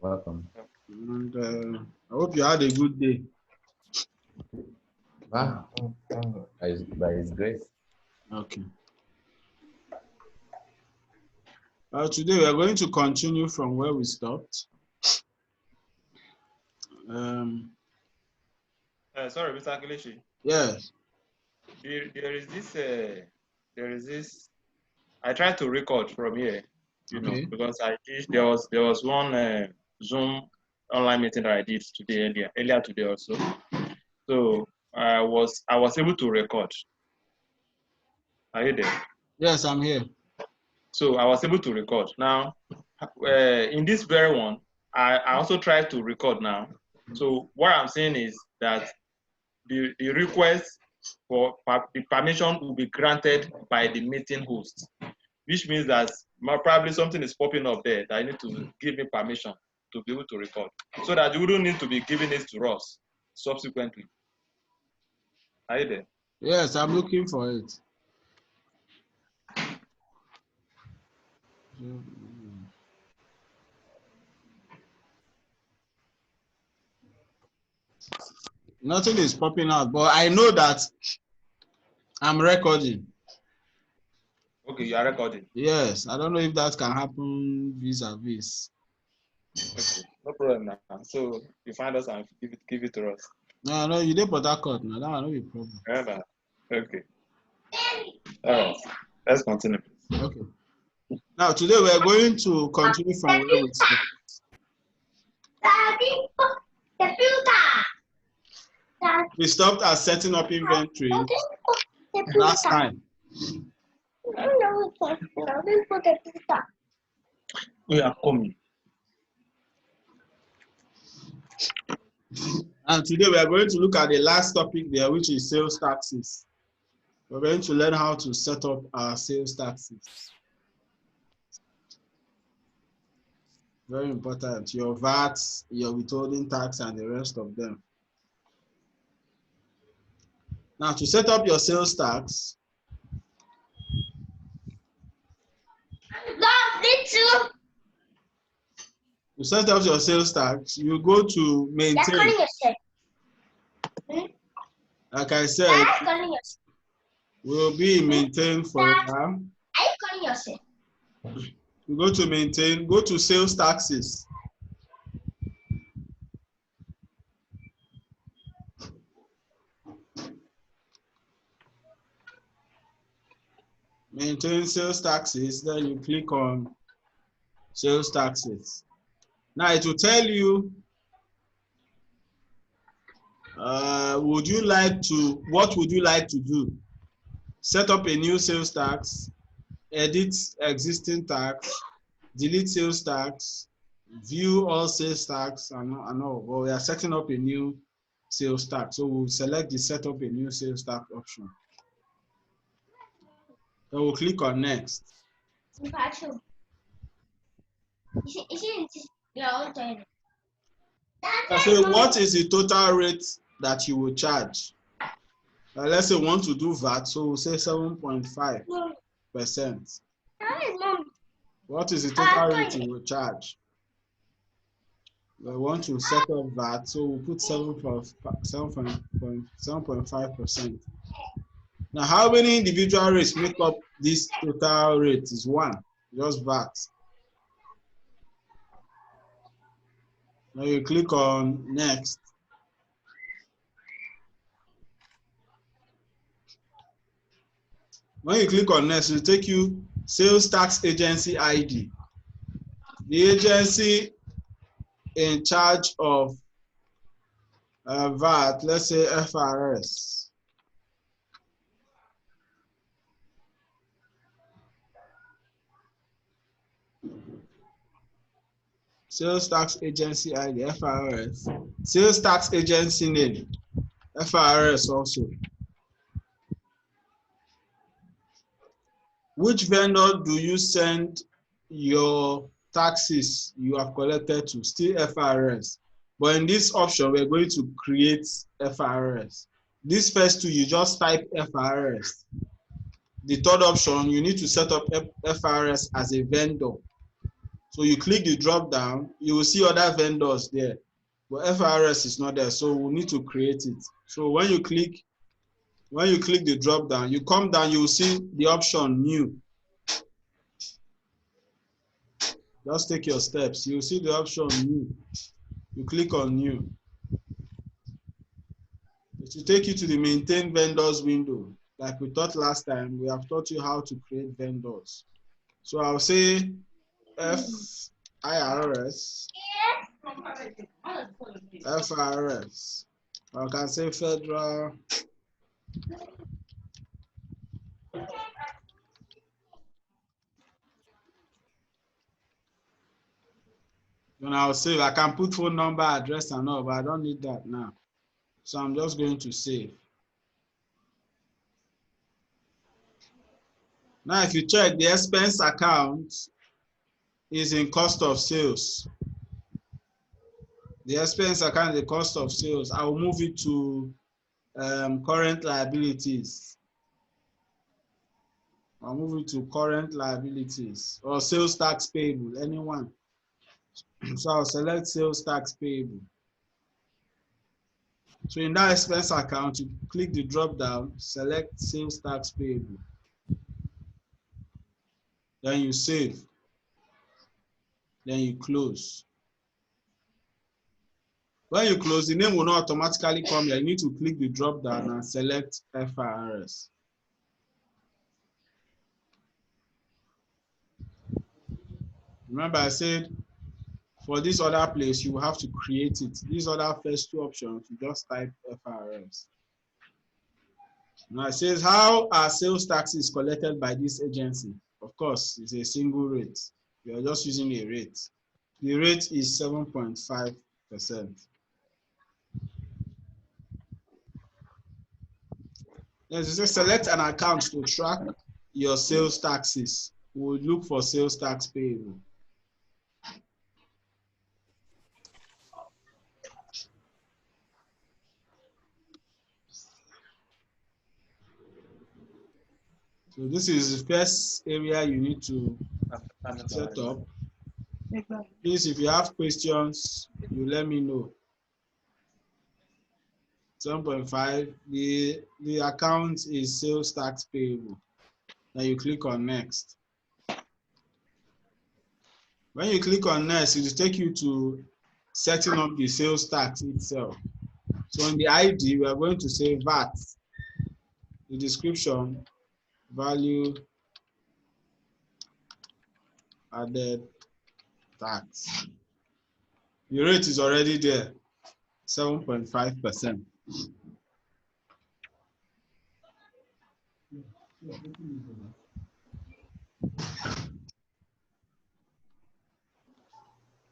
Welcome. And I hope you had a good day. Wow. By His grace. Okay. Today we are going to continue from where we stopped. Sorry, Mr. Kelechi. Yes. There is this. I tried to record from here, Okay. because there was one Zoom online meeting that I did today earlier today also. So I was able to record. Are you there? Yes, I'm here. So I was able to record. Now, in this very one, I also tried to record now. So what I'm saying is that the request for the permission will be granted by the meeting host, which means that probably something is popping up there that I need to give me permission to be able to record, so that you wouldn't need to be giving it to us subsequently. Are you there? Yes, I'm looking for it. Nothing is popping out, but I know that I'm recording. Okay, you are recording. Yes, I don't know if that can happen vis-a-vis. Okay, no problem now. So you find us and give it to us. No, you did put that cut now. That will not be a problem. Remember? Okay. All right. Let's continue. Okay. Now today we are going to continue from where we stopped. We stopped at setting up inventory last time. We are coming. And today we are going to look at the last topic there, which is sales taxes. We're going to learn how to set up our sales taxes. Very important. Your VAT, your withholding tax, and the rest of them. Now, to set up your sales tax, you go to maintain. Like I said, we'll be in maintain for now. You go to maintain, go to sales taxes. Maintain sales taxes, then you click on sales taxes. Now it will tell you, what would you like to do? Set up a new sales tax, edit existing tax, delete sales tax, view all sales tax, and all. But we are setting up a new sales tax. So we'll select the set up a new sales tax option. Then we'll click on next. So what is the total rate that you will charge? Let's say we want to do VAT, so we'll say 7.5%. What is the total rate you will charge? We want to set up VAT, so we'll put 7.5%. Now, how many individual rates make up this total rate? Is one, just VAT. Now you click on next. When you click on next, it will take you sales tax agency ID. The agency in charge of VAT, let's say FRS. Sales tax agency ID, FRS. Sales tax agency name, FRS also. Which vendor do you send your taxes you have collected to? Still FRS. But in this option, we're going to create FRS. These first two, you just type FRS. The third option, you need to set up FRS as a vendor. So you click the drop down, you will see other vendors there, but FRS is not there, so we need to create it. So when you click the drop down, you come down, you will see the option new. Just take your steps. You will see the option new. You click on new. It will take you to the maintain vendors window. Like we taught last time, we have taught you how to create vendors. So I'll say FIRS, FRS. I can say federal. Then I'll save. I can put phone number, address, and all, but I don't need that now. So I'm just going to save. Now, if you check, the expense account is in cost of sales. The expense account is the cost of sales. I will move it to current liabilities. I'll move it to current liabilities or sales tax payable, anyone. So I'll select sales tax payable. So in that expense account, you click the drop down, select sales tax payable. Then you save. Then you close. When you close, the name will not automatically come here. You need to click the drop down and select FRS. Remember, I said for this other place, you will have to create it. These other first two options, you just type FRS. Now it says, how are sales taxes collected by this agency? Of course, it's a single rate. We are just using a rate. The rate is 7.5%. Yes, it says select an account to track your sales taxes. We'll look for sales tax payable. So this is the first area you need to set up. Please, if you have questions, you let me know. 7.5, the account is sales tax payable. Then you click on next. When you click on next, it will take you to setting up the sales tax itself. So in the ID, we are going to say VAT. The description, value added tax. The rate is already there, 7.5%.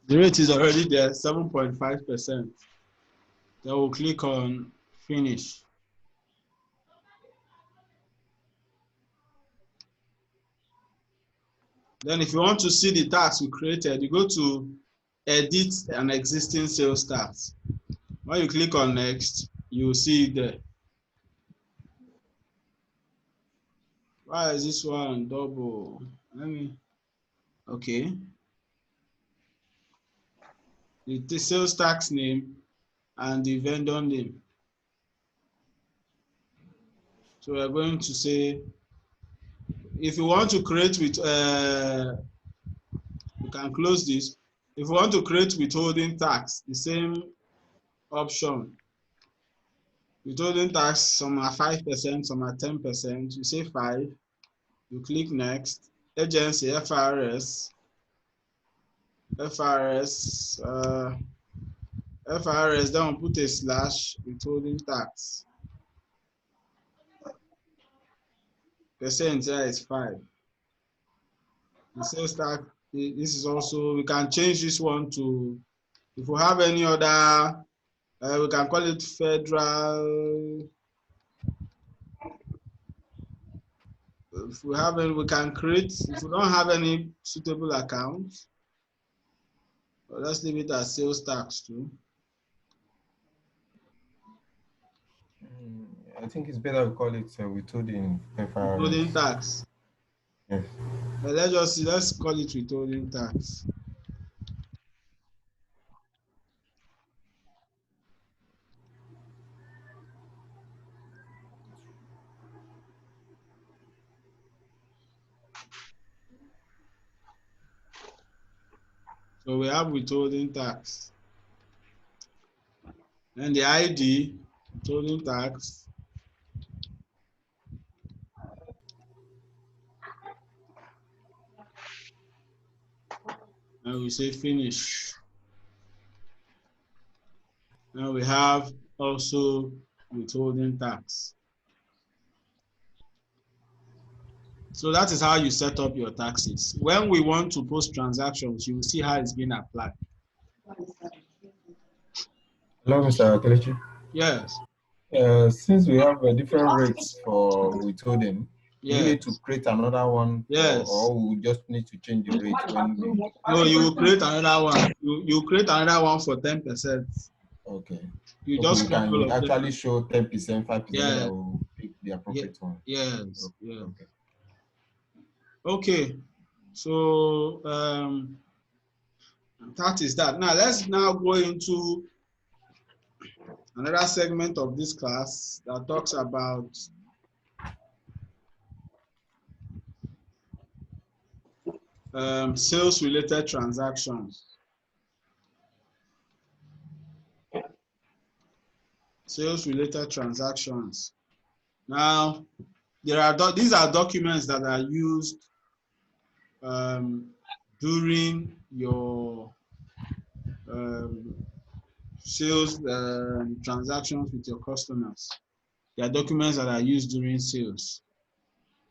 The rate is already there, 7.5%. Then we'll click on finish. Then if you want to see the tax we created, you go to edit an existing sales tax. When you click on next, you will see it there. Why is this one double? Okay. The sales tax name and the vendor name. So we are going to say, if you want to create with, you can close this. If you want to create withholding tax, the same option. Withholding tax, some are 5%, some are 10%. You say 5, you click next. Agency, FRS, then we'll put a slash, withholding tax. Percent here is 5. The sales tax, this is also, we can change this one to, if we have any other, we can call it federal. If we have any, we can create, if we don't have any suitable accounts, well, let's leave it as sales tax too. I think it's better to call it withholding Withholding tax. Yes. But let's just see, let's call it withholding tax. So we have withholding tax. Then the ID, withholding tax. And we say finish. Now we have also withholding tax. So that is how you set up your taxes. When we want to post transactions, you will see how it's being applied. Hello, Mr. Kelechi. Yes. Since we have different rates for withholding, do you need to Yes. create another one, Yes. or we just need to change the rate when we? No, you will create another one. You create another one for 10%. Okay. You Okay, just we create can all of them. actually show 10%, 5%, then I Yeah. will pick the appropriate one. Yes. Yes. Okay. Okay. So that is that. Now let's now go into another segment of this class that talks about sales related transactions. Sales related transactions. Now, these are documents that are used during your sales transactions with your customers. They are documents that are used during sales.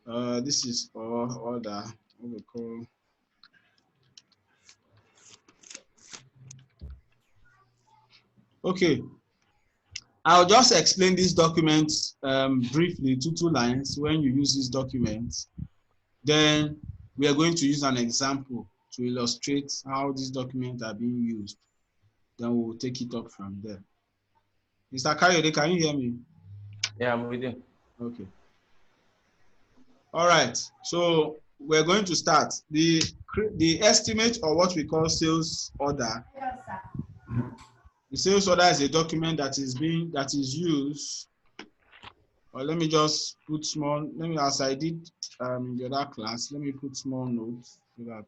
This is order, what we call. Okay, I'll just explain these documents briefly, two lines when you use these documents. Then we are going to use an example to illustrate how these documents are being used. Then we will take it up from there. Mr. Kayode, can you hear me? Yeah, I'm with you. Okay. All right. So we're going to start. The estimate, or what we call sales order. The sales order is a document that is used. Or let me just put small. As I did in the other class, let me put small notes so that.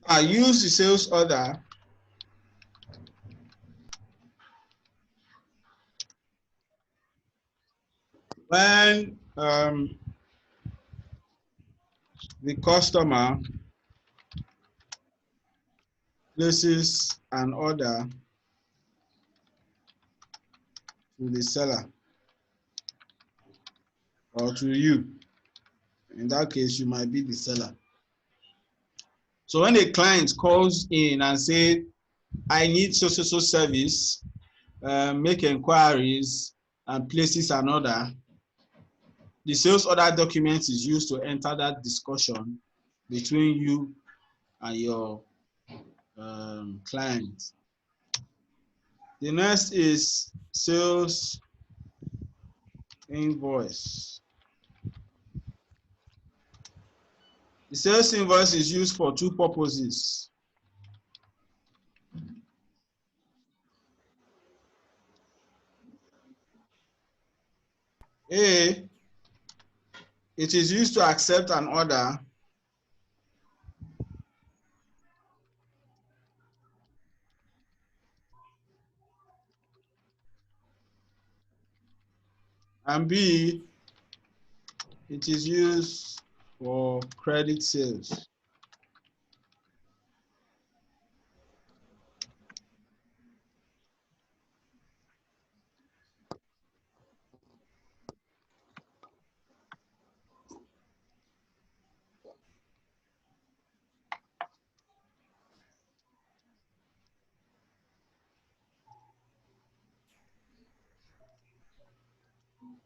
I use the sales order when the customer places an order to the seller or to you. In that case, you might be the seller. So when a client calls in and say, I need so service, make inquiries and places an order, the sales order document is used to enter that discussion between you and your client. The next is sales invoice. The sales invoice is used for two purposes. A, it is used to accept an order and B, it is used for credit sales.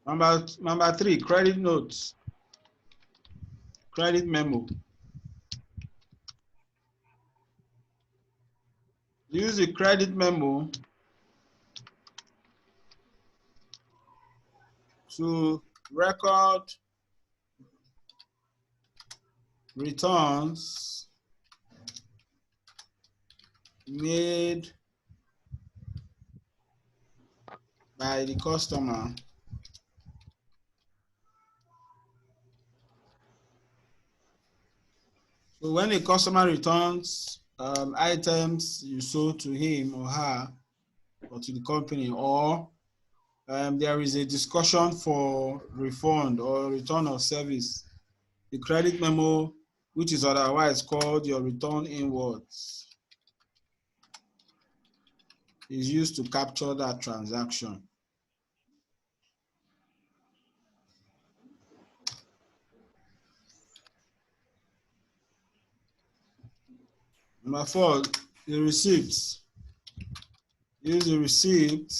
Number 3, credit notes, credit memo. Use the credit memo to record returns made by the customer So when a customer returns items you sold to him or her or to the company, or there is a discussion for refund or return of service, the credit memo, which is otherwise called your return invoice, is used to capture that transaction. Number 4, the receipts. Use the receipt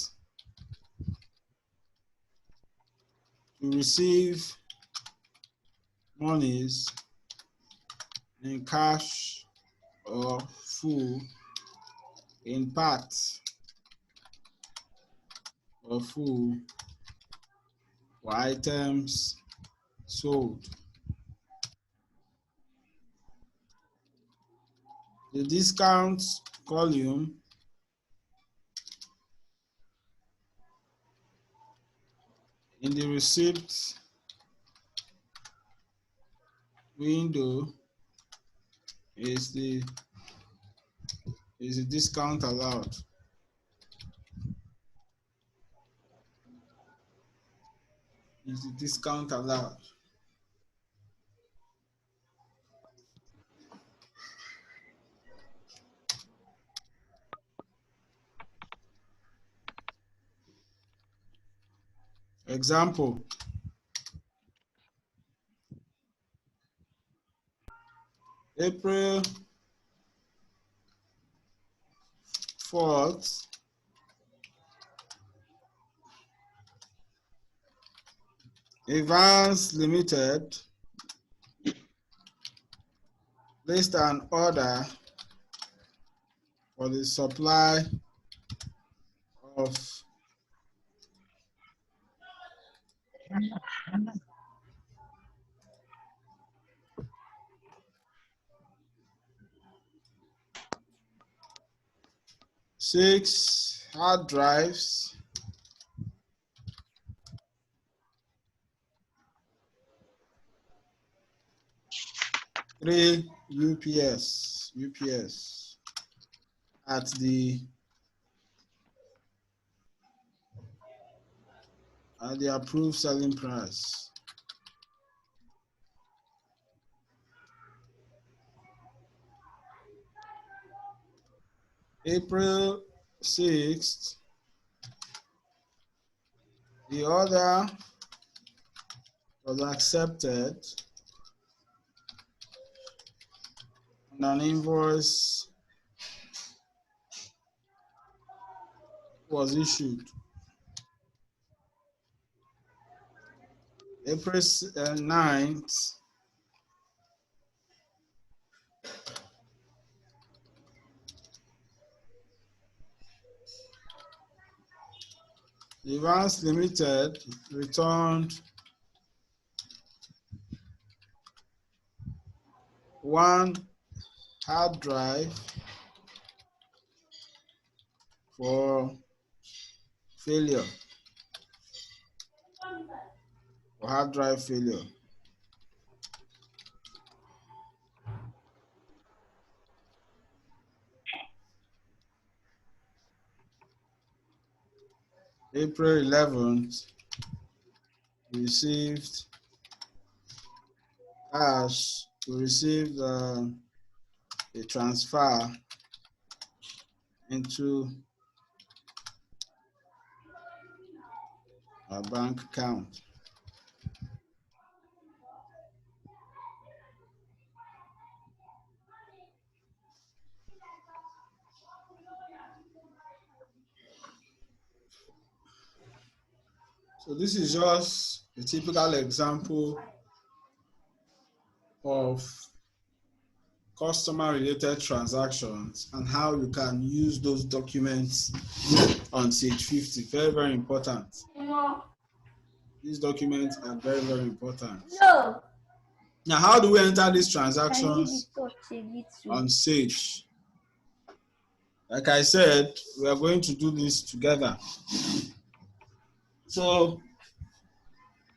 to receive monies in cash or full, in part or full, for items sold. The discount column in the receipt window is the discount allowed. Is the discount allowed? Example: April 4th, Advance Limited placed an order for the supply of 6 hard drives, 3 UPS at the approved selling price. April 6th, the order was accepted and an invoice was issued. April 9th, Advance Limited returned 1 hard drive for failure, hard drive failure. April 11th, received cash to receive a transfer into a bank account. So this is just a typical example of customer-related transactions and how you can use those documents on page 50. Very, very important. These documents are very, very important. No. Now, how do we enter these transactions on Sage? Like I said, we are going to do this together. So,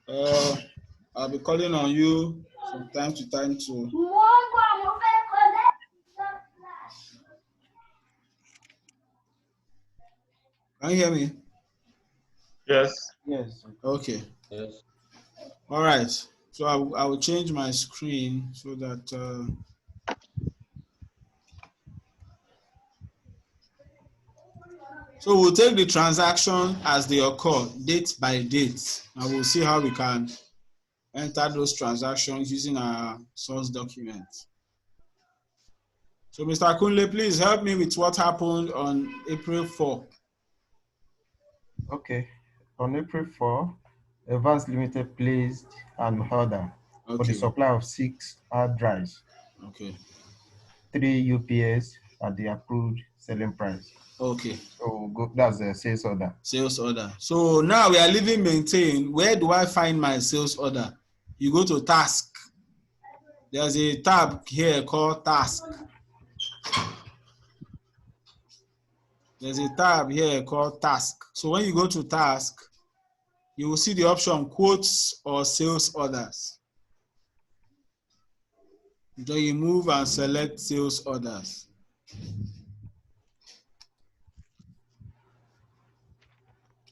I'll be calling on you from time to time to. Can you hear me? Yes. Yes. Okay. Yes. All right. So I will change my screen so that. So we'll take the transaction as they occur, date by date, and we'll see how we can enter those transactions using our source document. So Mr. Kunle, please help me with what happened on April 4. Okay. On April 4, Advance Limited placed an order for the supply of 6 hard drives. Okay. 3 UPS at the approved selling price. Okay. So that's the sales order. Sales order. So now we are leaving maintain. Where do I find my sales order? You go to task. There's a tab here called task. There's a tab here called task. So when you go to task, you will see the option quotes or sales orders. Then you move and select sales orders.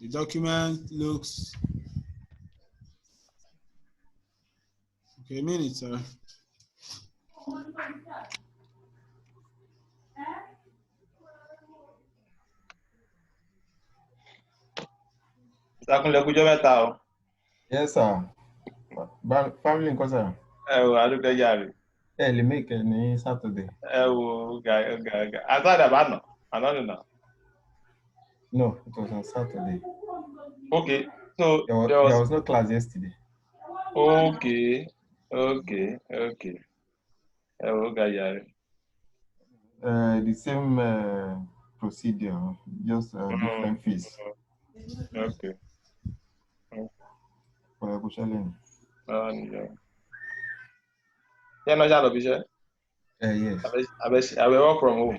The document looks. Okay, a minute, sir. Yes, sir. Family in Kosa. Early make any Saturday. I thought about no. I don't know. No, it was on Saturday. Okay. So there was no class yesterday. Okay. The same procedure, just different fees. Okay. Yeah, no, yes. I will work from home.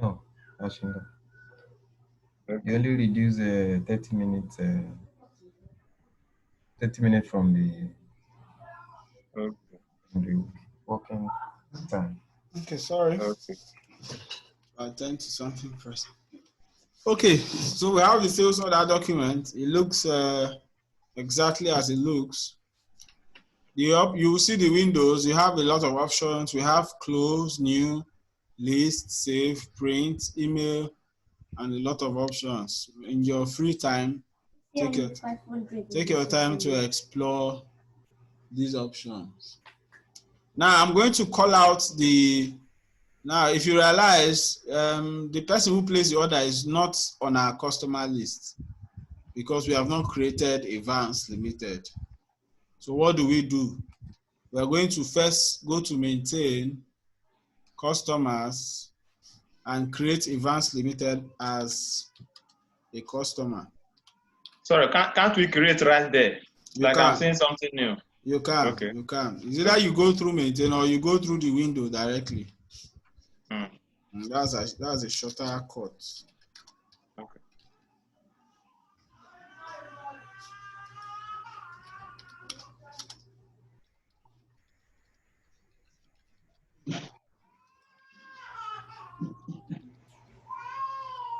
No, actually, okay. You only reduce 30 minutes. 30 minutes from the working time. Okay, sorry. Okay. I'll attend to something first. Okay, so we have the sales order document. It looks exactly as it looks. You will see the windows. You have a lot of options. We have close, new, list, save, print, email, and a lot of options. In your free time, take your time to explore these options. Now I'm going to call out the. Now, if you realize the person who placed the order is not on our customer list because we have not created Advance Limited. So what do? We are going to first go to maintain customers and create Advance Limited as a customer. Sorry, can't we create right there? I'm seeing something new. You can. Okay. You can. It's either you go through maintain or you go through the window directly. That's a shorter cut. Okay.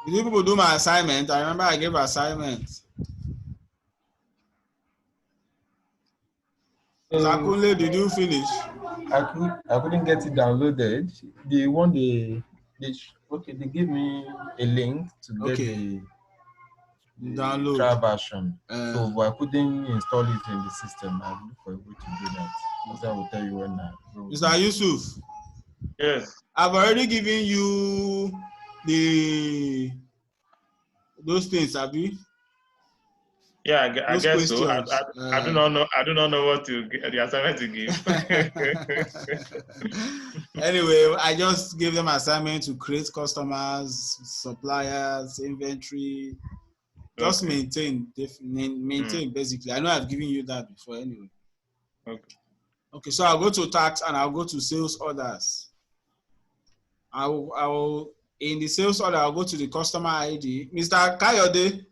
Did you people do my assignment? I remember I gave assignments. Zakunle, did you finish? I couldn't get it downloaded. The one they gave me a link to get the download trial version. So I couldn't install it in the system. I look for a way to do that. So I will tell you when I go. Mr. Yusuf. Yes. I've already given you those things, Abi. Yeah, I Those guess so. questions. I do not know. I do not know what to the assignment to give. Anyway, I just gave them assignment to create customers, suppliers, inventory. Just Okay. maintain basically. I know I've given you that before anyway. Okay. Okay, so I'll go to tax and I'll go to sales orders. I will in the sales order, I'll go to the customer ID. Mr. Kayode.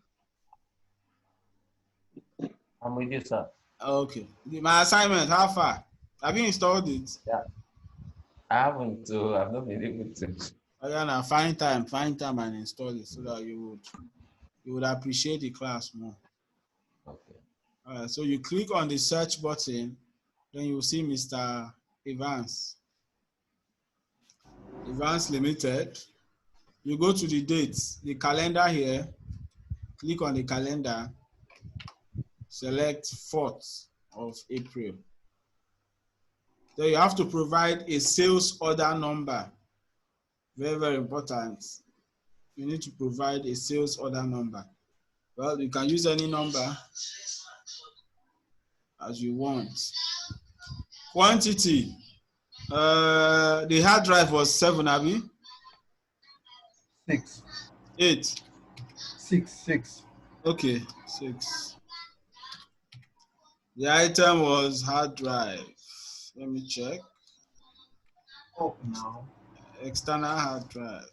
I'm with you, sir. Okay. My assignment, how far? Have you installed it? Yeah. I haven't, so I've not been able to. Oh, yeah, now find time and install it so that you would appreciate the class more. Okay. All right, so you click on the search button, then you will see Mr. Evans. Evans Limited. You go to the dates, the calendar here, click on the calendar, select 4th of April. Then you have to provide a sales order number. Very, very important. You need to provide a sales order number. Well, you can use any number as you want. Quantity. The hard drive was 7, Abby? 6. 8. 6. Okay, 6. The item was hard drive. Let me check. Oh, no. External hard drive.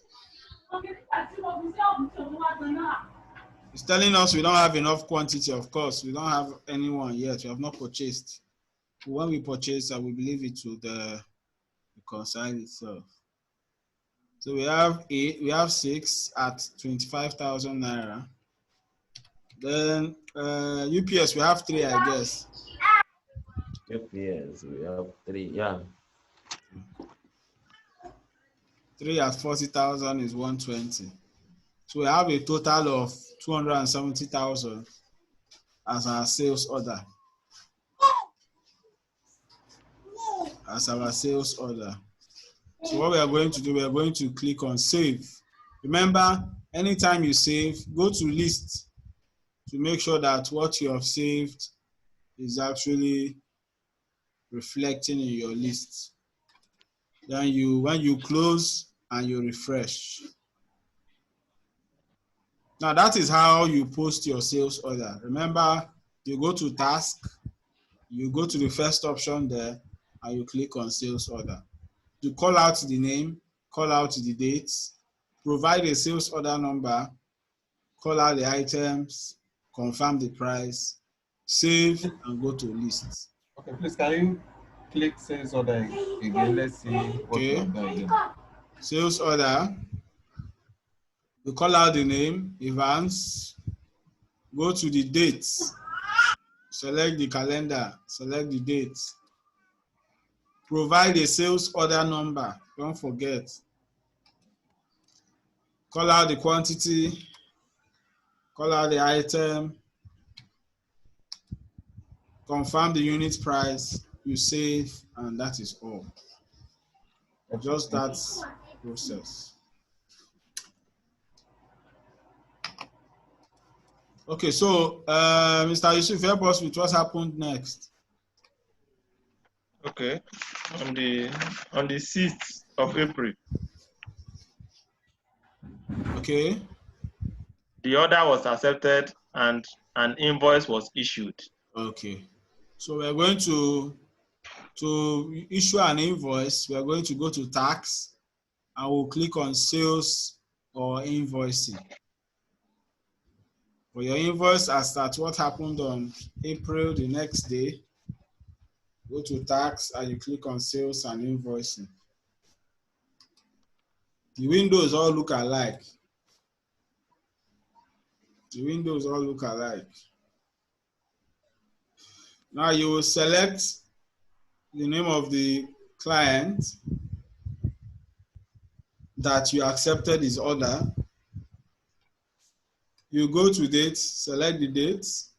It's telling us we don't have enough quantity, of course. We don't have anyone yet. We have not purchased. When we purchase, I will believe it to the reconcile itself. So we have 8, we have 6 at 25,000 naira. Then UPS, we have 3, I guess. UPS, we have 3. Yeah. 3 at 40,000 is 120. So we have a total of 270,000 as our sales order. As our sales order. So what we are going to do, we are going to click on save. Remember, anytime you save, go to list to make sure that what you have saved is actually reflecting in your list. Then when you close and you refresh. Now that is how you post your sales order. Remember, you go to task, you go to the first option there, and you click on sales order. You call out the name, call out the dates, provide a sales order number, call out the items, confirm the price, save, and go to list. Okay, please, can you click sales order again? Let's see what you have done again. Sales order. You call out the name, Evans, go to the dates, select the calendar, select the dates, provide a sales order number, don't forget. Call out the quantity, call out the item, confirm the unit price, you save, and that is all. Just that process. Okay, so Mr. Yusuf, help us with what happened next. Okay, on the 6th of April. Okay. The order was accepted and an invoice was issued. Okay, so we're going to issue an invoice. We're going to go to tax and we'll click on sales or invoicing. For your invoice, as that what happened on April, the next day, go to tax and you click on sales and invoicing. The windows all look alike. The windows all look alike. Now you will select the name of the client that you accepted his order. You go to dates, select the dates,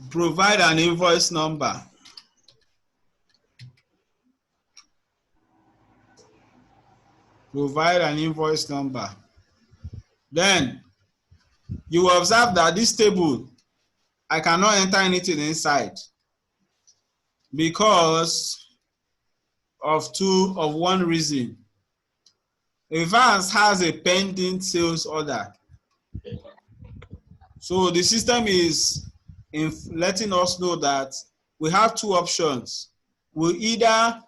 provide an invoice number. Provide an invoice number. Then You will observe that this table, I cannot enter anything inside because of one reason. Advance has a pending sales order. So the system is letting us know that we have two options. We either,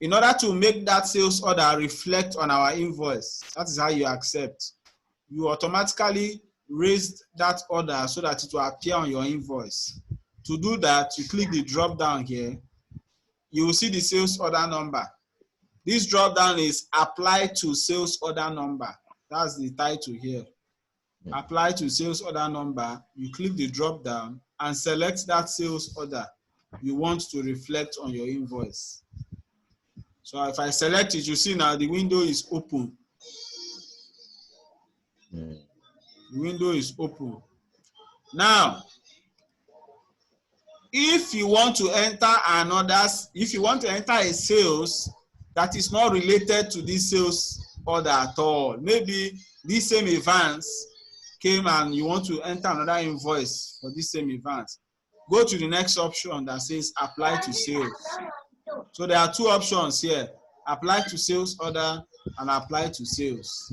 in order to make that sales order reflect on our invoice, that is how you accept. You automatically raise that order so that it will appear on your invoice. To do that, you click the drop down here. You will see the sales order number. This drop down is apply to sales order number. That's the title here. Apply to sales order number. You click the drop down and select that sales order you want to reflect on your invoice. So if I select it, you see now the window is open. The window is open. Now, if you want to enter a sales that is not related to this sales order at all, maybe this same advance came and you want to enter another invoice for this same advance, go to the next option that says apply to sales. So there are two options here, apply to sales order and apply to sales.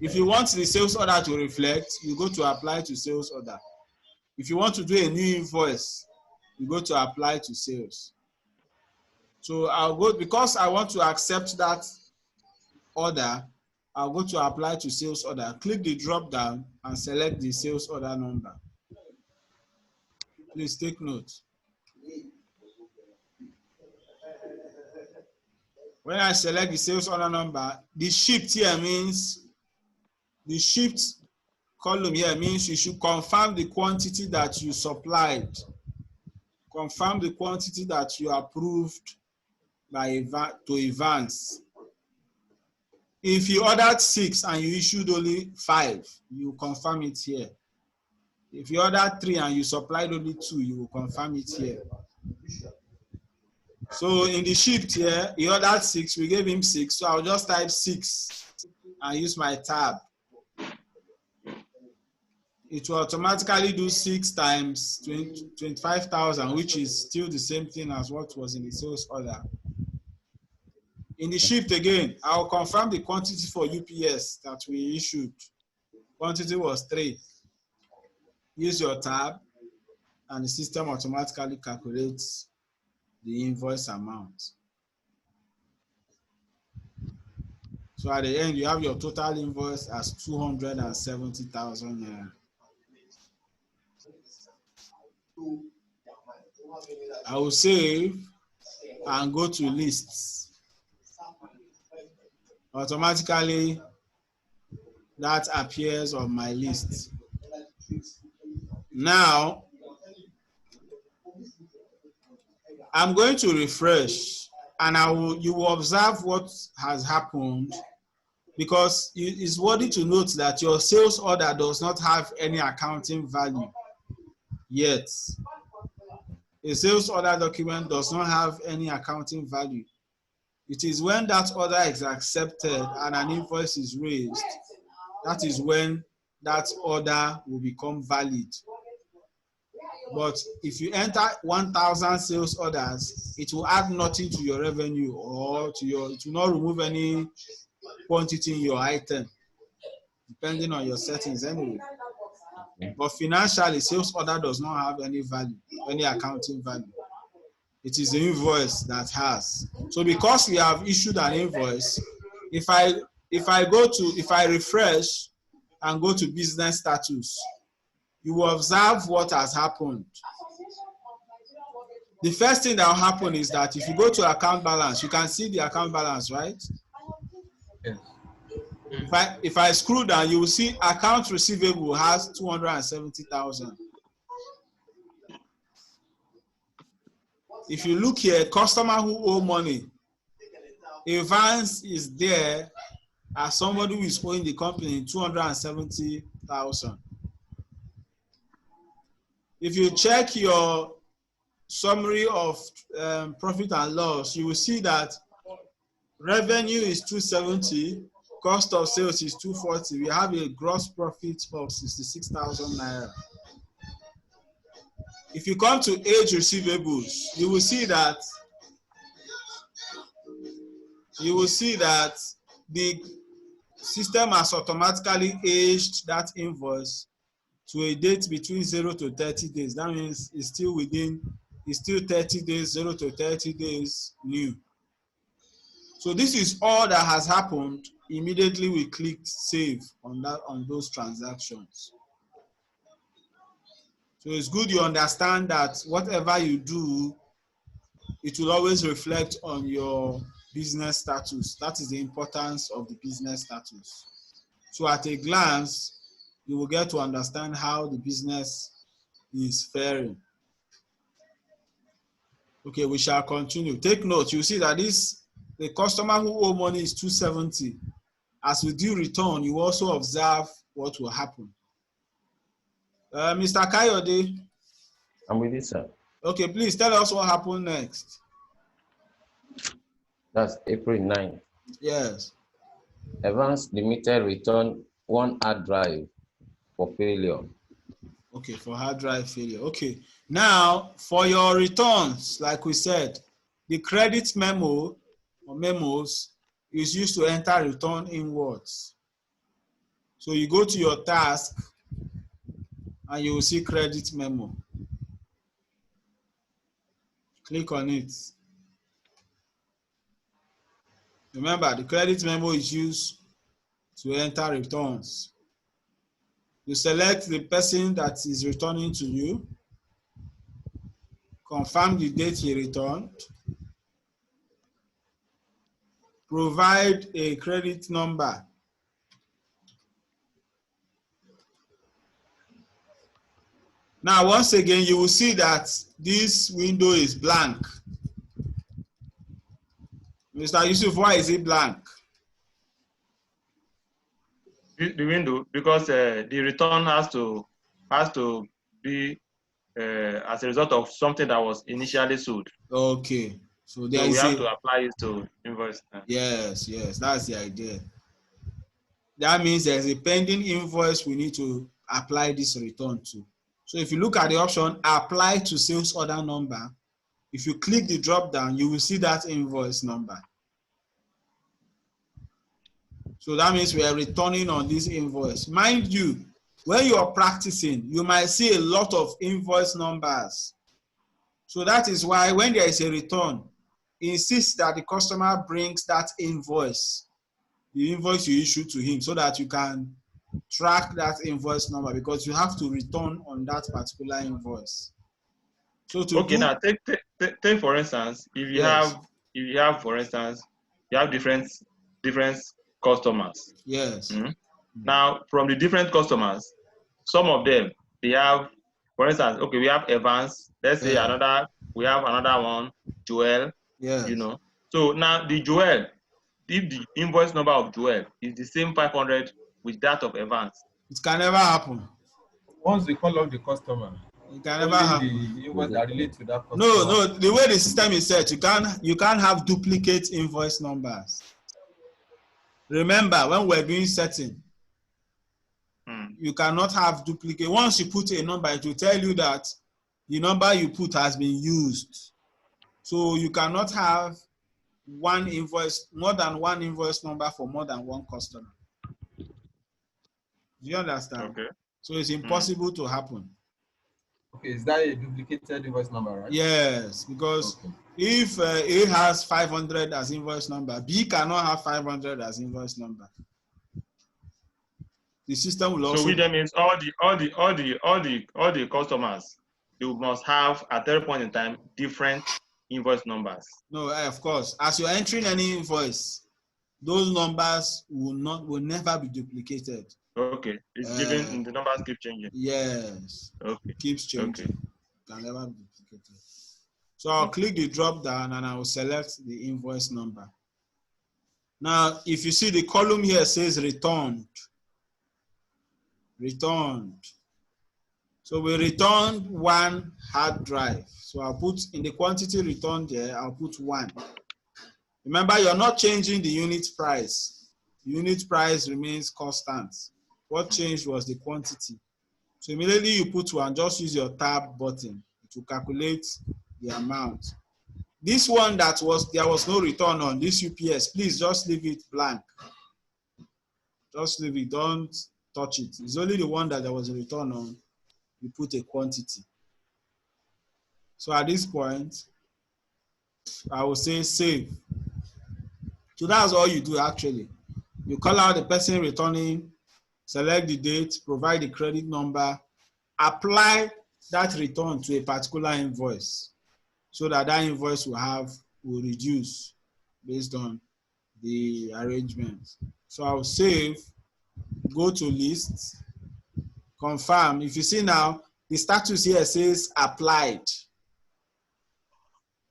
If you want the sales order to reflect, you go to apply to sales order. If you want to do a new invoice, you go to apply to sales. So I'll go, because I want to accept that order, I'll go to apply to sales order, click the drop down and select the sales order number. Please take note. When I select the sales order number, the shift here means, the shift column here means you should confirm the quantity that you supplied. Confirm the quantity that you approved to advance. If you ordered 6 and you issued only 5, you confirm it here. If you ordered 3 and you supplied only 2, you will confirm it here. So in the shift here, he ordered 6, we gave him 6, so I'll just type 6 and use my tab. It will automatically do 6 times 25,000, which is still the same thing as what was in the sales order. In the shift again, I'll confirm the quantity for UPS that we issued. Quantity was 3. Use your tab and the system automatically calculates the invoice amount. So at the end, you have your total invoice as 270,000 naira. I will save and go to lists. Automatically, that appears on my list. Now, I'm going to refresh and you will observe what has happened, because it's worthy to note that your sales order does not have any accounting value yet. A sales order document does not have any accounting value. It is when that order is accepted and an invoice is raised, that is when that order will become valid. But if you enter 1,000 sales orders, it will add nothing to your revenue or it will not remove any quantity in your item, depending on your settings anyway. But financially, sales order does not have any value, any accounting value. It is the invoice that has. So because we have issued an invoice, if I refresh and go to business status, you will observe what has happened. The first thing that will happen is that if you go to account balance, you can see the account balance, right? Yes. If I scroll down, you will see account receivable has 270,000. If you look here, customer who owe money, advance is there as somebody who is owing the company 270,000. If you check your summary of profit and loss, you will see that revenue is 270, Cost of sales is 240. We have a gross profit of 66,000 naira. If you come to age receivables, you will see that the system has automatically aged that invoice to a date between 0 to 30 days. That means it's still 30 days, 0 to 30 days new. So this is all that has happened immediately we clicked save on those transactions. So it's good you understand that whatever you do, it will always reflect on your business status. That is the importance of the business status. So at a glance, you will get to understand how the business is faring. Okay, we shall continue. Take note, you see that the customer who owe money is 270. As we do return, you also observe what will happen. Mr. Kayode. I'm with you, sir. Okay, please tell us what happened next. That's April 9th. Yes. Evans Limited returned one hard drive for failure. Okay, for hard drive failure. Okay. Now, for your returns, like we said, the credit memo or memos is used to enter return inwards. So you go to your task and you will see credit memo. Click on it. Remember, the credit memo is used to enter returns. You select the person that is returning to you, confirm the date he returned, provide a credit number. Now, once again, you will see that this window is blank. Mr. Yusuf, why is it blank? The window, because the return has to be as a result of something that was initially sold. Okay. So we have to apply it to invoice. Yes, that's the idea. That means there's a pending invoice we need to apply this return to. So if you look at the option, apply to sales order number, if you click the drop down, you will see that invoice number. So that means we are returning on this invoice. Mind you, when you are practicing, you might see a lot of invoice numbers. So that is why when there is a return, insist that the customer brings that invoice, the invoice you issue to him, so that you can track that invoice number, because you have to return on that particular invoice. So now take for instance, if you have for instance, you have different customers. Yes. Mm-hmm. Now from the different customers, some of them they have, for instance, okay, we have Evans. Let's say we have another one, Joel. Yes. You know. So now the Joel, if the invoice number of Joel is the same 500 with that of Evans, it can never happen. Once we call up the customer, it can never happen. The invoice that relate to that customer. No, the way the system is set, you can't have duplicate invoice numbers. Remember, when we're doing setting, you cannot have duplicate. Once you put a number, it will tell you that the number you put has been used. So you cannot have more than one invoice number for more than one customer. Do you understand? Okay. So it's impossible to happen. Okay, is that a duplicated invoice number, right? Yes, because if A has 500 as invoice number, B cannot have 500 as invoice number. The system will also. So that means all the customers, they must have at that point in time different invoice numbers. No, of course. As you're entering any invoice, those numbers will never be duplicated. Okay, it's given, the numbers keep changing. Yes. Okay. It keeps changing. Okay. Can never be duplicated. So I'll click the drop down and I will select the invoice number. Now, if you see the column here says returned. Returned. So we returned one hard drive. So I'll put in the quantity returned there, I'll put 1. Remember, you're not changing the unit price. Unit price remains constant. What changed was the quantity. So immediately you put one, just use your tab button to calculate the amount. This one there was no return on, this UPS, please just leave it blank. Just leave it, don't touch it. It's only the one that there was a return on, you put a quantity. So at this point, I will say save. So that's all you do actually. You call out the person returning, select the date, provide the credit number, apply that return to a particular invoice so that that invoice will reduce based on the arrangement. So I'll save, go to list, confirm. If you see now, the status here says applied.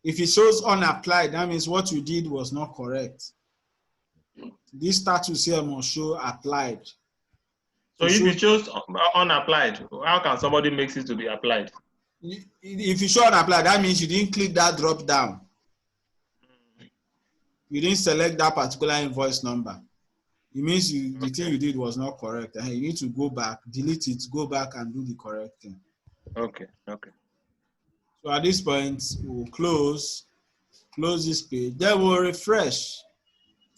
If it shows unapplied, that means what you did was not correct. This status here must show applied. So if it shows unapplied, how can somebody make it to be applied? If you show unapplied, that means you didn't click that drop down. You didn't select that particular invoice number. It means the thing you did was not correct. And you need to go back, delete it, go back and do the correct thing. Okay. So at this point, we'll close this page. Then we'll refresh.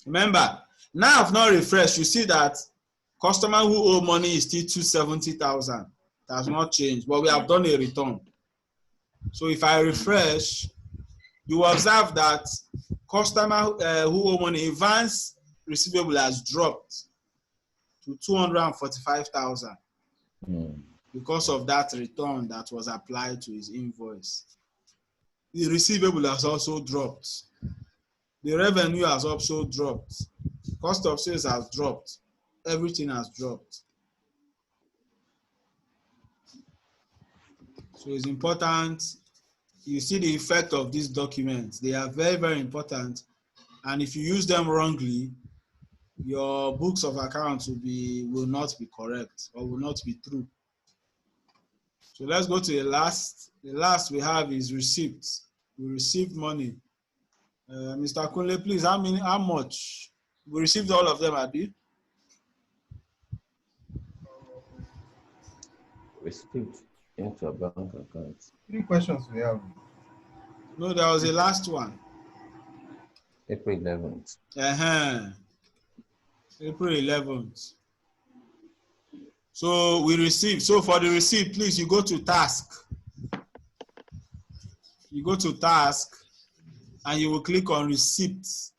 Remember, now I've not refreshed. You see that customer who owe money is still 270,000. It has not changed, but we have done a return. So if I refresh, you observe that customer who owe money, advance receivable has dropped to 245,000 because of that return that was applied to his invoice. The receivable has also dropped. The revenue has also dropped. Cost of sales has dropped. Everything has dropped. So it's important. You see the effect of these documents. They are very, very important. And if you use them wrongly, your books of accounts will not be correct or will not be true. So let's go to the last. The last we have is receipts. We received money. Mr. Kunle, please, how much? We received all of them, Abi? Received into a bank account. 3 questions we have. No, there was a last one. April 11th. April 11th. So we received. So for the receipt, please, you go to task. You go to task and you will click on receipts.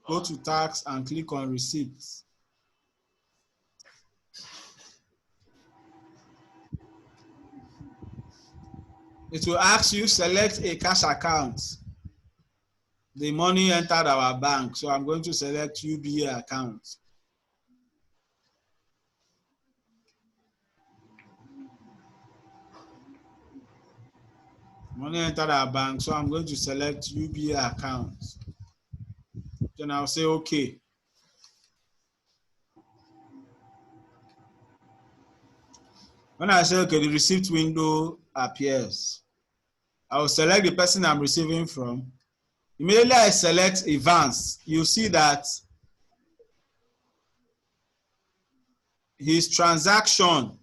Go to tax and click on receipts. It will ask you select a cash account. The money entered our bank, so I'm going to select UBA account. Money entered our bank, so I'm going to select UBA account. Then I'll say okay. When I say okay, the receipt window appears. I will select the person I'm receiving from. Immediately I select advance. You see that his transaction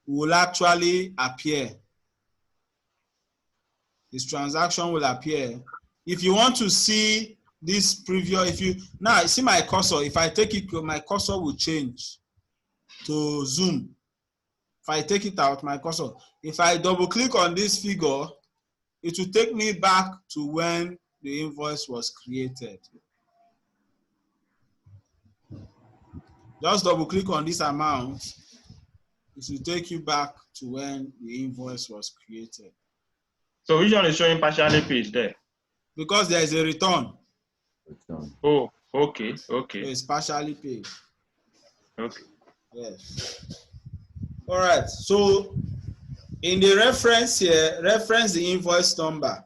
will actually appear. His transaction will appear. If you want to see this preview, now see my cursor, if I take it, my cursor will change to zoom. If I take it out, my cursor, if I double click on this figure, it will take me back to when the invoice was created. Just double click on this amount, it will take you back to when the invoice was created. So which one is showing partially paid there? Because there is a return. Oh, okay. So it's partially paid. Okay. Yes. All right. So in the reference here, reference the invoice number.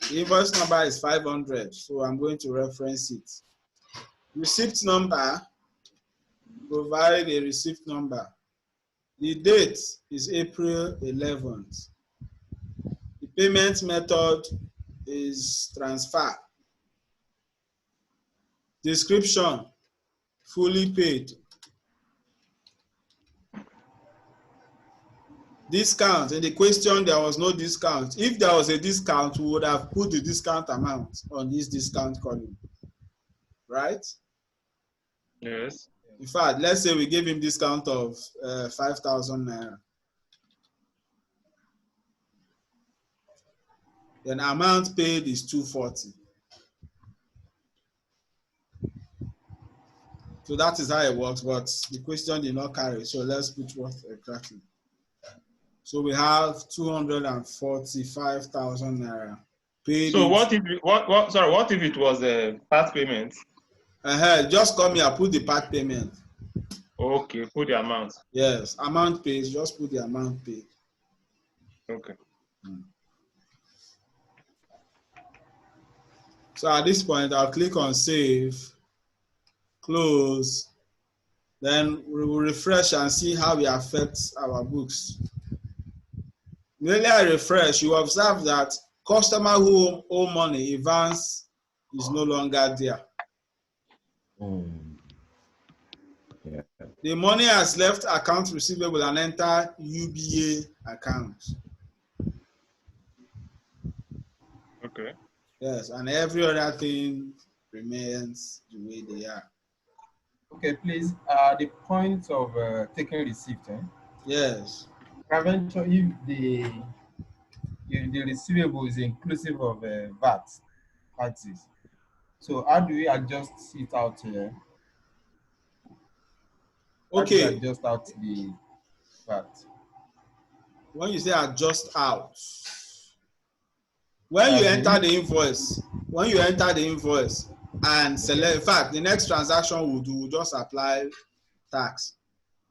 The invoice number is 500. So I'm going to reference it. Receipt number, provide a receipt number. The date is April 11th. The payment method is transfer. Description, fully paid. Discount, in the question there was no discount. If there was a discount, we would have put the discount amount on this discount column, right? Yes. In fact, let's say we give him discount of 5,000 naira. Then amount paid is 240. So that is how it works, but the question did not carry. So let's put what exactly. So we have 245,000 naira paid. So what if it was a part payment? Just come here, put the part payment. Okay, put the amount. Yes, amount paid, just put the amount paid. Okay. So at this point, I'll click on save, close, then we will refresh and see how it affects our books. When I refresh, you observe that customer who owe money, Evans, is no longer there. Yeah. The money has left account receivable and entered UBA account. Okay. Yes, and every other thing remains the way they are. Okay, please. The point of taking receipt. Yes. Prevention if the receivable is inclusive of VAT taxes. So how do we adjust it out here? How do we Okay. adjust out the VAT? When you say adjust out, when you enter the invoice, and select, in fact, the next transaction we'll do, we'll just apply tax.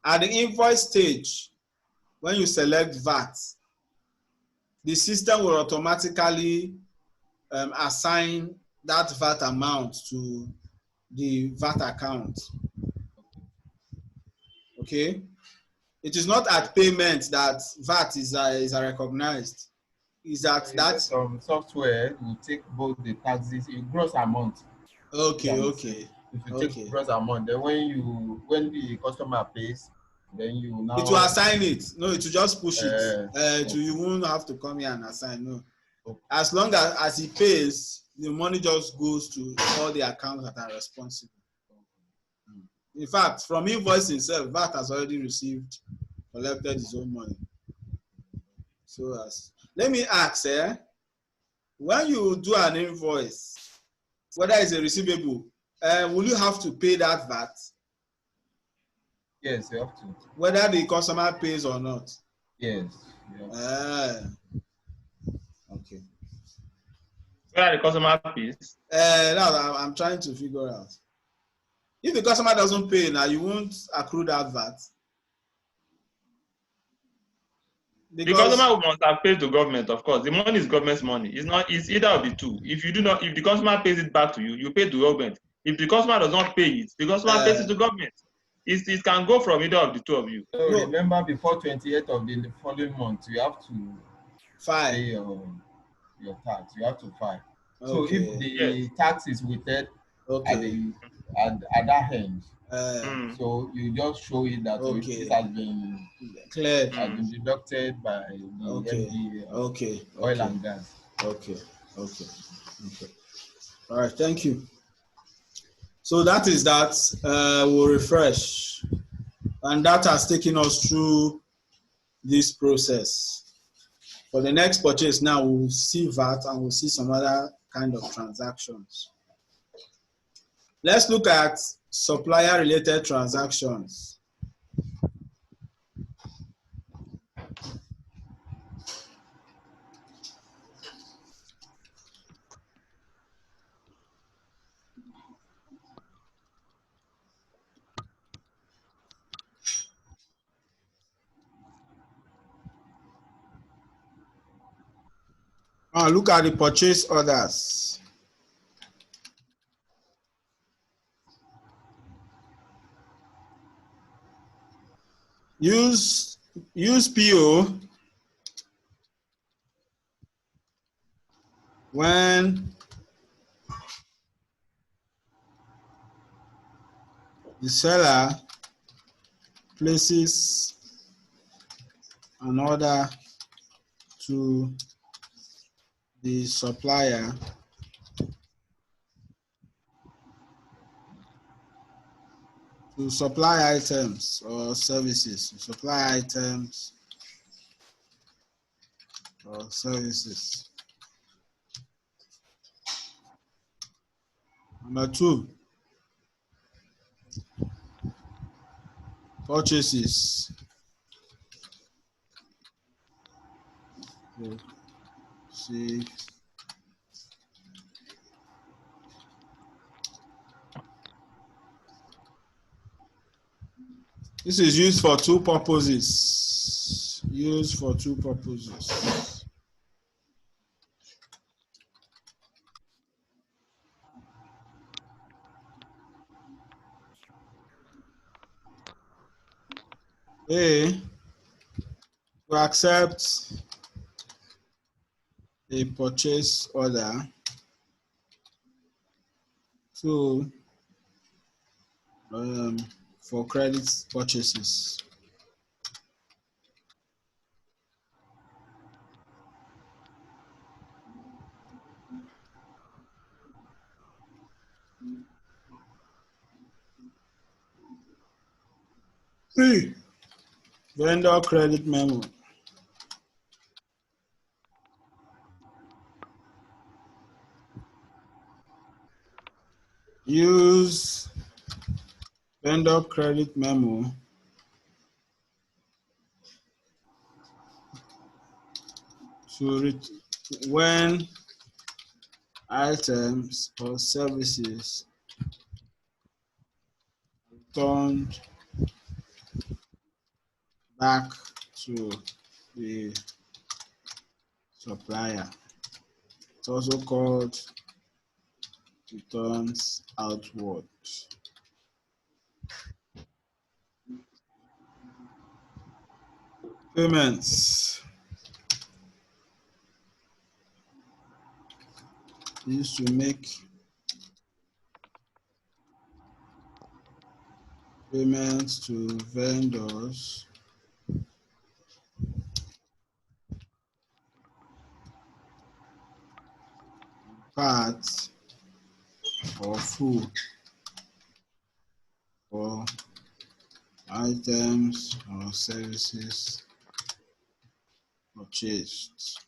At the invoice stage, when you select VAT, the system will automatically assign that VAT amount to the VAT account. Okay? It is not at payment that VAT is recognized. Is that some software will take both the taxes in gross amount. Okay. If you take gross amount, then when the customer pays, then you now it will assign it. No, it will just push it. Okay. You won't have to come here and assign. No. Okay. As long as he pays, the money just goes to all the accounts that are responsible. In fact, from invoice itself, VAT has already collected his own money. So let me ask, when you do an invoice, whether it's a receivable, will you have to pay that VAT? Yes, you have to. Whether the customer pays or not? Yes. Okay. Where are the customer pays? Now I'm trying to figure out. If the customer doesn't pay now, you won't accrue that VAT. The customer must have paid to government, of course. The money is government's money. It's either of the two. If the customer pays it back to you, you pay to government. If the customer does not pay it, the customer pays it to government. It can go from either of the two of you. So remember, before 28th of the following month, you have to pay your tax. You have to file. Okay. So if the tax is withheld at that end, so you just show it that this has been cleared, has been deducted by the MD, oil and gas. Okay. All right, thank you. So that is that. We'll refresh, and that has taken us through this process. For the next purchase, now we'll see VAT and we'll see some other kind of transactions. Let's look at supplier-related transactions. Look at the purchase orders. Use PO when The seller places an order to the supplier to supply items or services. Supply items or services. Number 2, purchases. See. This is used for 2 purposes. Used for 2 purposes. A, to accept a purchase order. 2, for credit purchases. Three, vendor credit memo. Use vendor credit memo to when items or services returned back to the supplier. It's also called returns outward. Payments. Used to make payments to vendors part or full for items or services purchased.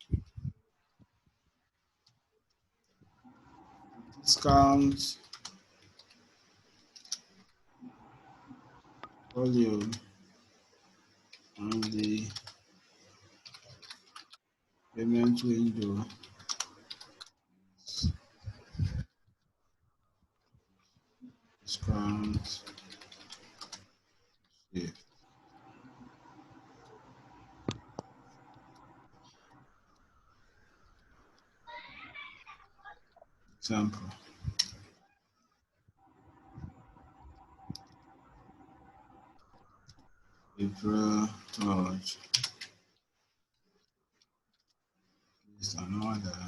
Discount volume on the payment window discount shift. Example. April 3rd. Is an order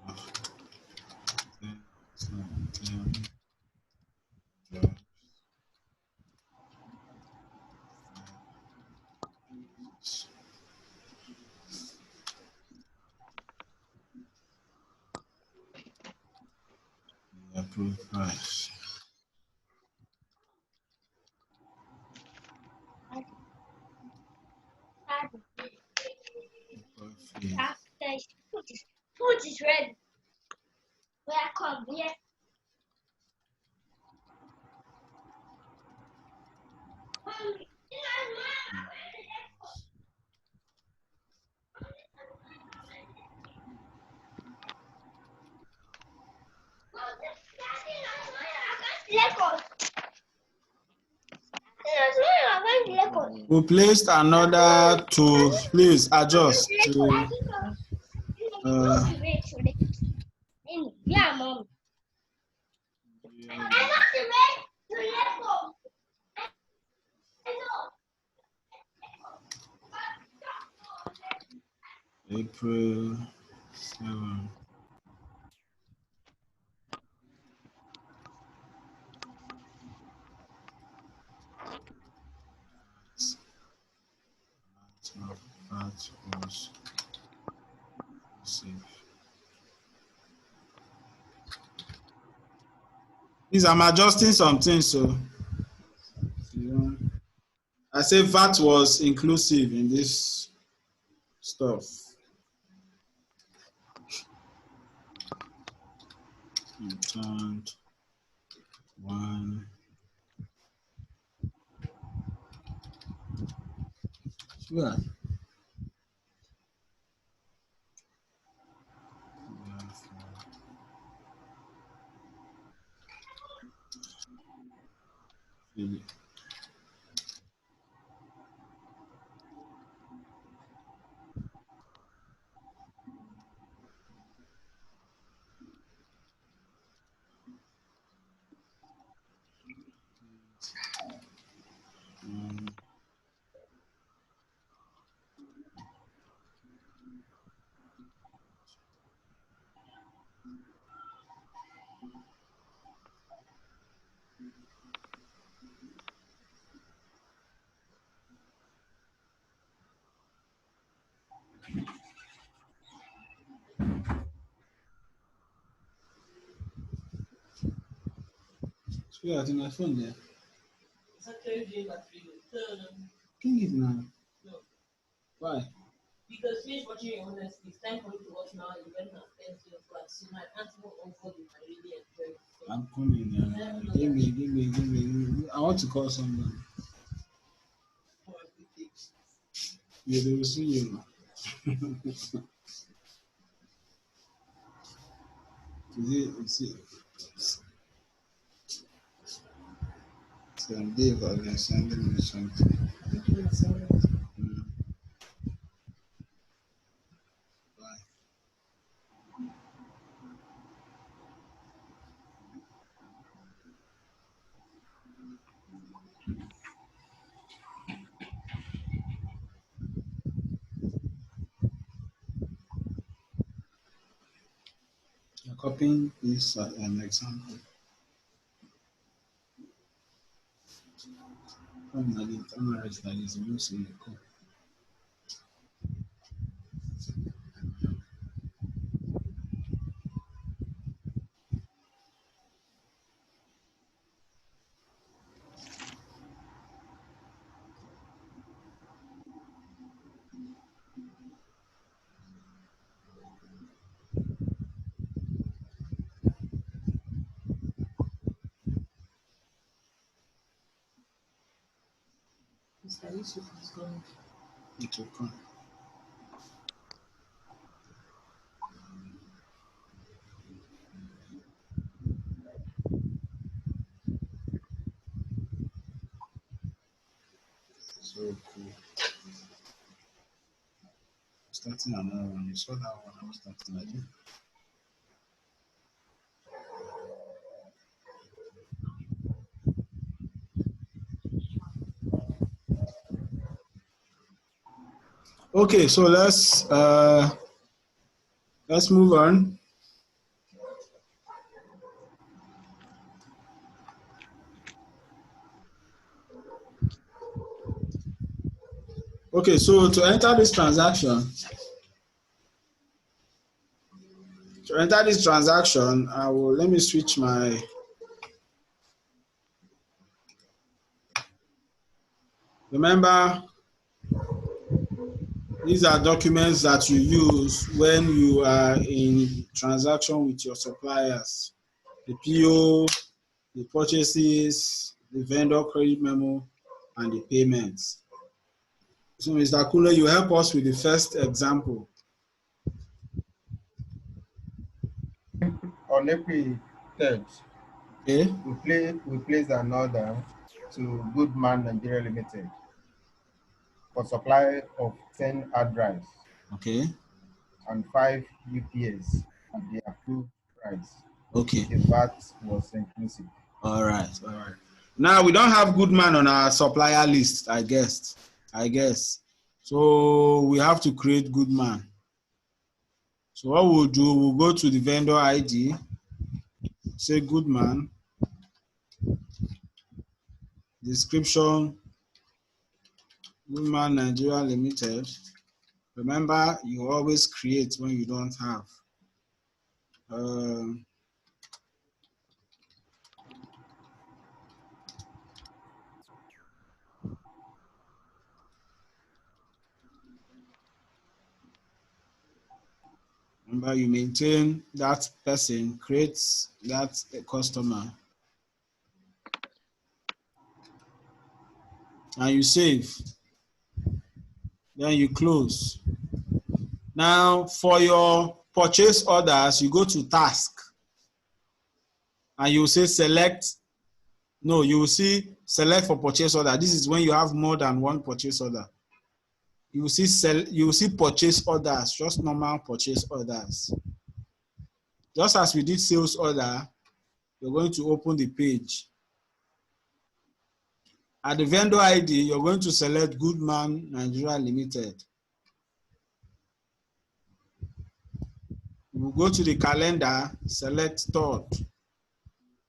of 10 drugs. The approved price. Food is ready. Welcome, yes. We placed another to please adjust to yeah, mom. April 7. that was received. Please, I'm adjusting something, so I say VAT was inclusive in this stuff. Returned one. Yeah. Yeah, it's in my phone there. Can you now? No. Why? Because finish watching your own Netflix. It's time for me to watch now. You went and spend your class. So my aunt will also be really enjoy. I'm coming. Give me. I want to call someone. Yeah, they will see you. Is it? So Dave has been sending me something. Bye. You're copying this as an example. Mr. Yusuf is gone. It will come. So cool. Starting another one. You saw that one I was starting again. Okay, so let's move on. Okay, so to enter this transaction, I will let me switch my remember these are documents that you use when you are in transaction with your suppliers. The PO, the purchases, the vendor credit memo, and the payments. So Mr. Kule, you help us with the first example. On April 3rd, Okay. we placed an order to Goodman Nigeria Limited for supply of 10 hard drives. Okay. And 5 UPS at the approved price. Okay. The VAT was inclusive. All right. Now we don't have Goodman on our supplier list, I guess. So we have to create Goodman. So what we'll do, we'll go to the vendor ID, say Goodman, description, Goodman Nigeria Limited. Remember, you always create when you don't have. Remember, you maintain that person, creates that customer, and you save. Then you close. Now, for your purchase orders, you go to task, and you say select. No, you will see select for purchase order. This is when you have more than one purchase order. You will see purchase orders, just normal purchase orders. Just as we did sales order, you're going to open the page. At the vendor ID, you're going to select Goodman Nigeria Limited. You go to the calendar, select 3rd.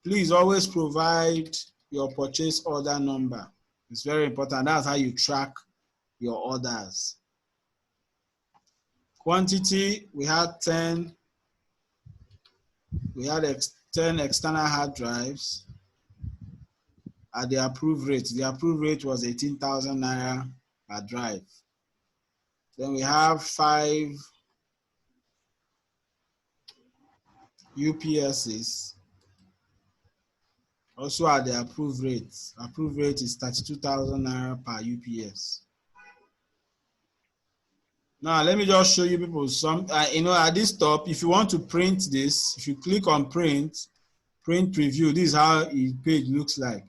Please always provide your purchase order number. It's very important. That's how you track your orders. Quantity, we had 10. We had 10 external hard drives at the approved rate. The approved rate was 18,000 naira per drive. Then we have 5 UPSs, also at the approved rate. Approved rate is 32,000 naira per UPS. Now, let me just show you people some, at this top, if you want to print this, if you click on print preview, this is how the page looks like.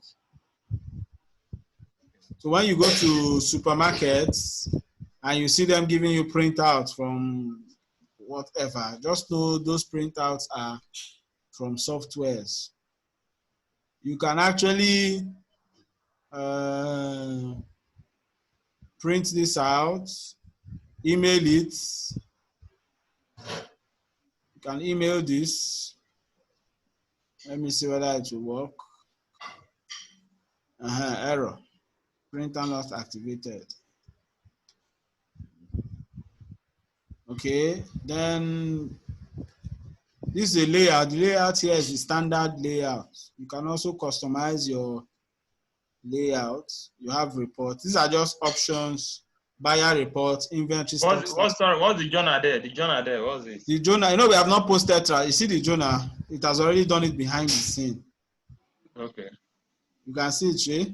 So when you go to supermarkets and you see them giving you printouts from whatever, just know those printouts are from softwares. You can actually print this out, email it. You can email this. Let me see whether it will work. Error. Printer not activated. Okay, then this is a layout. The layout here is the standard layout. You can also customize your layout. You have reports. These are just options. Buyer reports, inventory. What's the journal there? The journal there, what's it? The journal, we have not posted. You see the journal, it has already done it behind the scene. Okay. You can see it, Shay?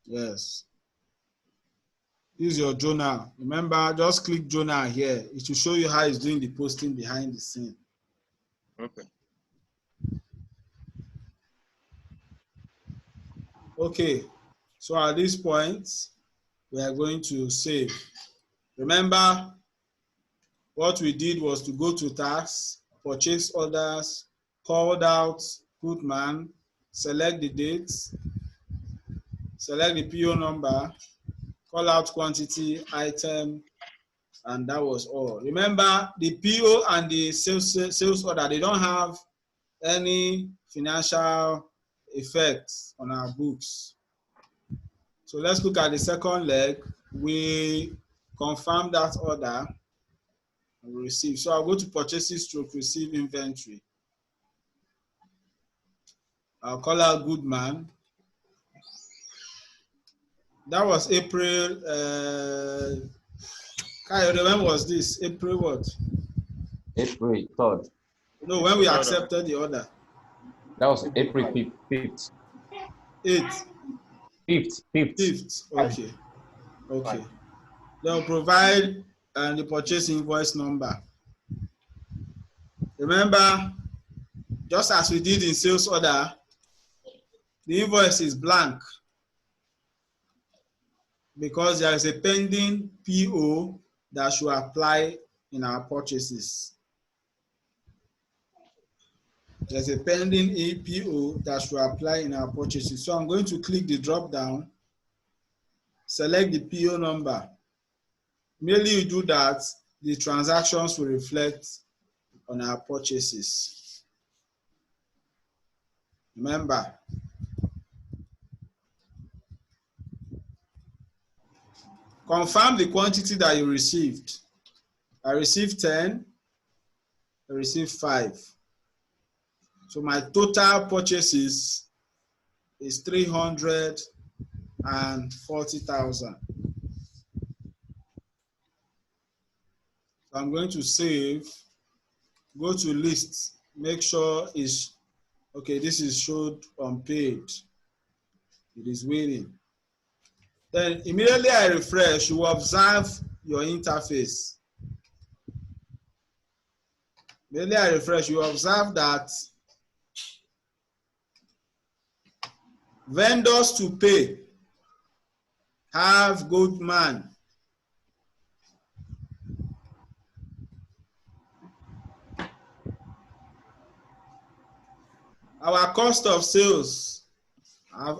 Yes. This is your journal. Remember, just click journal here. It will show you how it's doing the posting behind the scene. Okay. Okay. So at this point, we are going to save. Remember, what we did was to go to tax, purchase orders, called out Goodman, select the dates, select the PO number, call out quantity, item, and that was all. Remember, the PO and the sales order, they don't have any financial effects on our books. So let's look at the second leg. We confirm that order and receive. So I'll go to purchases stroke receive inventory. I'll call out Goodman. That was April. When was this? April what? April 3rd. No, when we accepted the order. That was April 5th. 8th. 5th. Okay. Okay. They'll provide the purchase invoice number. Remember, just as we did in sales order, the invoice is blank because there is a pending PO that should apply in our purchases. There's a pending APO that should apply in our purchases. So I'm going to click the drop down, select the PO number. Merely you do that, the transactions will reflect on our purchases. Remember, Confirm the quantity that you received. I received 10. I received 5. So my total purchases is 340,000. So I'm going to save, go to list, make sure it's, okay, this is showed unpaid. It is waiting. Then immediately I refresh, you observe your interface. Immediately I refresh, you observe that vendors to pay have Goldman. Our cost of sales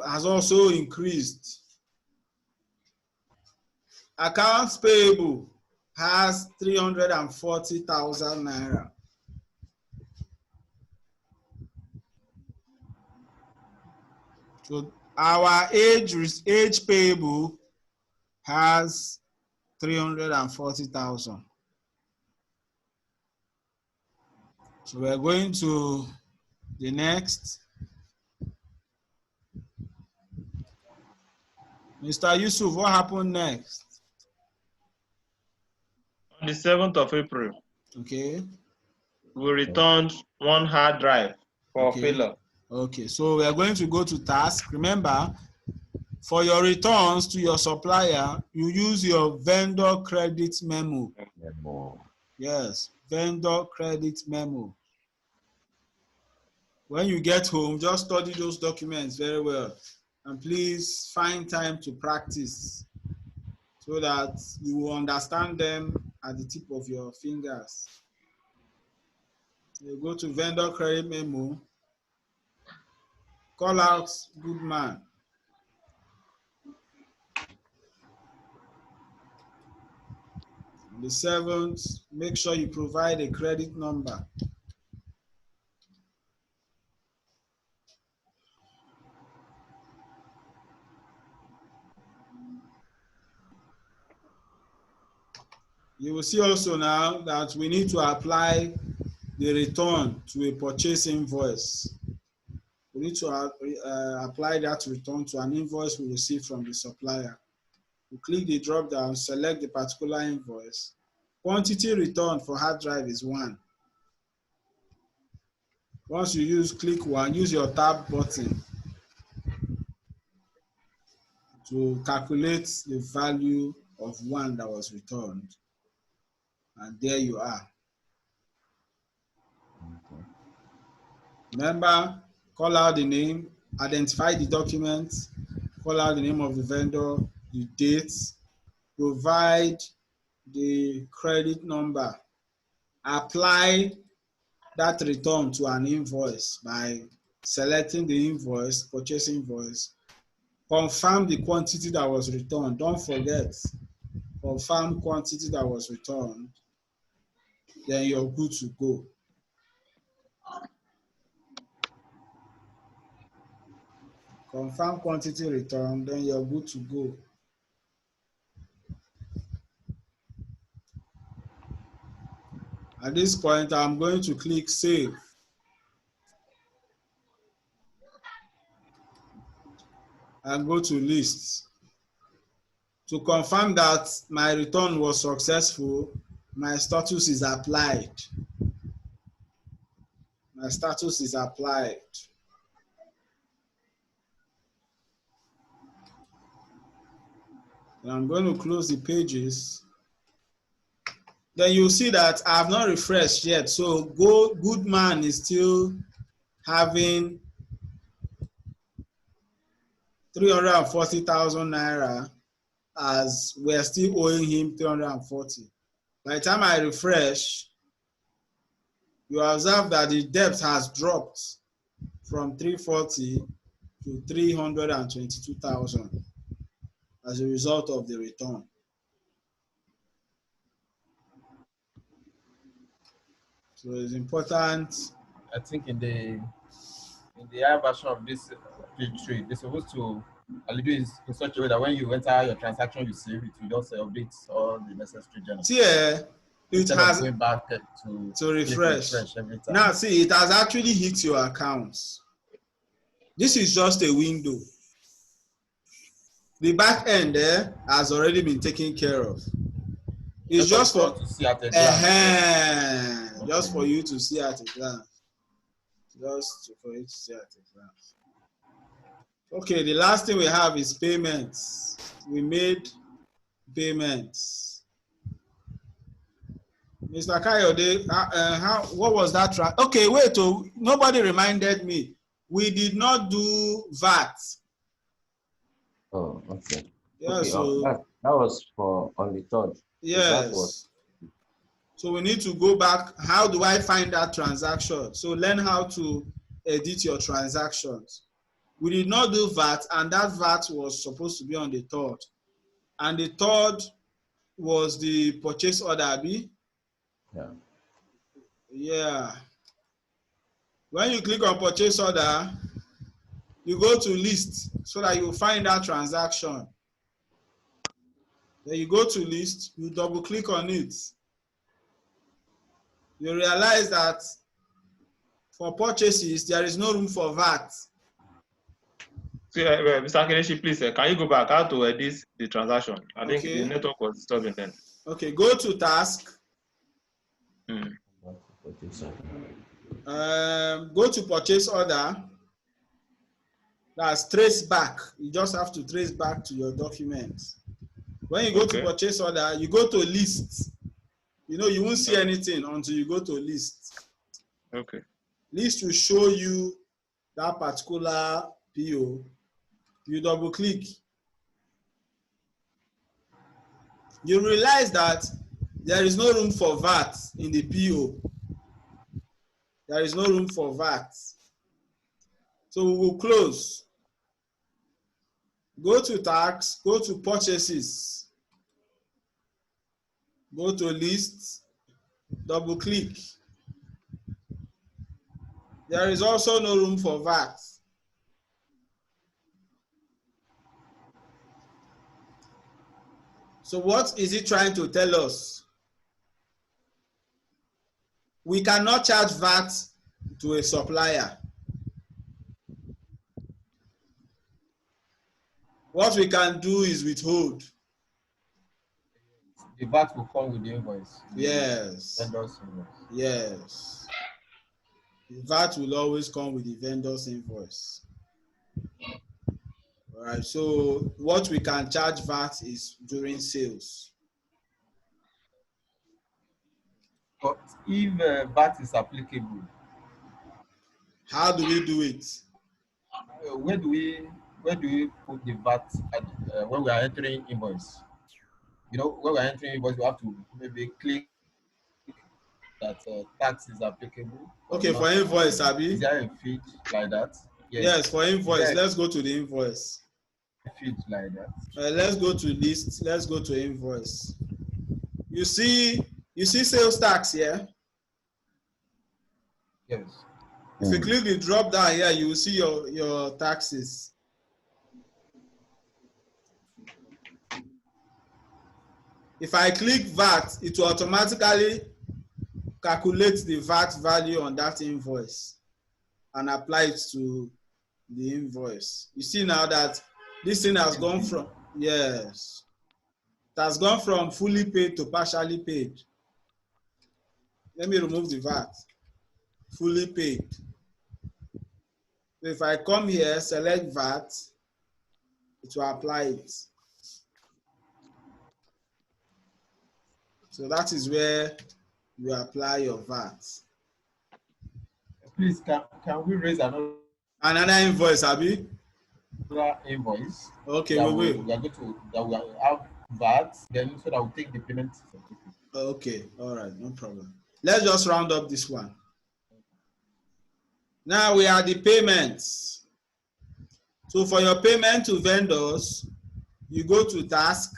has also increased. Accounts payable has 340,000 naira. So our age payable has 340,000. So we're going to the next. Mr. Yusuf, what happened next? On the 7th of April, okay, we returned one hard drive for failure. Okay, so we are going to go to task. Remember, for your returns to your supplier, you use your vendor credit memo. Yes, vendor credit memo. When you get home, just study those documents very well. And please find time to practice so that you will understand them at the tip of your fingers. You go to vendor credit memo, call out Goodman. On the 7th, make sure you provide a credit number. You will see also now that we need to apply the return to a purchase invoice. We need to apply that return to an invoice we receive from the supplier. You click the drop down, select the particular invoice. Quantity returned for hard drive is 1. Once you click 1, use your tab button to calculate the value of 1 that was returned. And there you are. Remember, call out the name, identify the document, call out the name of the vendor, the dates, provide the credit number, apply that return to an invoice by selecting the invoice, purchase invoice, confirm the quantity that was returned. Don't forget, confirm quantity that was returned, then you're good to go. Confirm quantity returned, then you're good to go. At this point, I'm going to click Save. And go to Lists. To confirm that my return was successful, my status is applied. My status is applied. And I'm going to close the pages. Then you'll see that I have not refreshed yet. So Goodman is still having 340,000 naira, as we're still owing him 340. By the time I refresh, you observe that the debt has dropped from 340 to 322,000 as a result of the return. So it's important. I think in the higher version of this page 3, they're supposed to I'll do it in such a way that when you enter your transaction, you save it, you just update all the necessary journals. See, it has going back to refresh every time. Now, see, it has actually hit your accounts. This is just a window. The back end there has already been taken care of. It's just for to see at a glance. Just for you to see at a glance. Just for you to see at a glance. Okay, the last thing we have is payments. We made payments. Mr. Kayode, what was that? Okay, wait, nobody reminded me. We did not do VAT. Oh, okay. Yeah, okay, so that was for on the 3rd. Yes. So we need to go back. How do I find that transaction? So learn how to edit your transactions. We did not do VAT, and that VAT was supposed to be on the 3rd. And the 3rd was the purchase order, Abi? Yeah. Yeah. When you click on purchase order, you go to list so that you find that transaction. Then you go to list, you double click on it. You realize that for purchases, there is no room for VAT. So, Mr. Kelechi, please, can you go back how to edit the transaction? I think the network was disturbing then. Okay, go to task. Go to purchase order. That's trace back. You just have to trace back to your documents. When you go to purchase order, you go to list. You know, you won't see anything until you go to list. Okay. List will show you that particular PO. You double click. You realize that there is no room for VAT in the PO. There is no room for VAT. So we will close. Go to tax, go to purchases. Go to list, double click. There is also no room for VAT. So what is it trying to tell us? We cannot charge VAT to a supplier. What we can do is withhold. The VAT will come with the invoice. Yes. Vendor's invoice. Yes. The VAT will always come with the vendor's invoice. All right. So what we can charge VAT is during sales. But if VAT is applicable, how do we do it? Where do we put the VAT at, when we are entering invoice? You know, when we are entering invoice, we have to maybe click that tax is applicable. Okay, for invoice, Abi. Is there a feed like that? Yes, for invoice. Let's go to the invoice. Feed like that. Let's go to list. Let's go to invoice. You see sales tax here? Yes. If you click the drop down here, you will see your taxes. If I click VAT, it will automatically calculate the VAT value on that invoice and apply it to the invoice. You see now that this thing has gone from, yes, it has gone from fully paid to partially paid. Let me remove the VAT. Fully paid. So if I come here, select VAT, it will apply it. So that is where you apply your VAT. Please, can we raise another invoice, Abi? Another invoice. Okay, we will. We are going to have VAT, then so that we'll take the payment. Okay, all right, no problem. Let's just round up this one. Now we are the payments. So for your payment to vendors, you go to task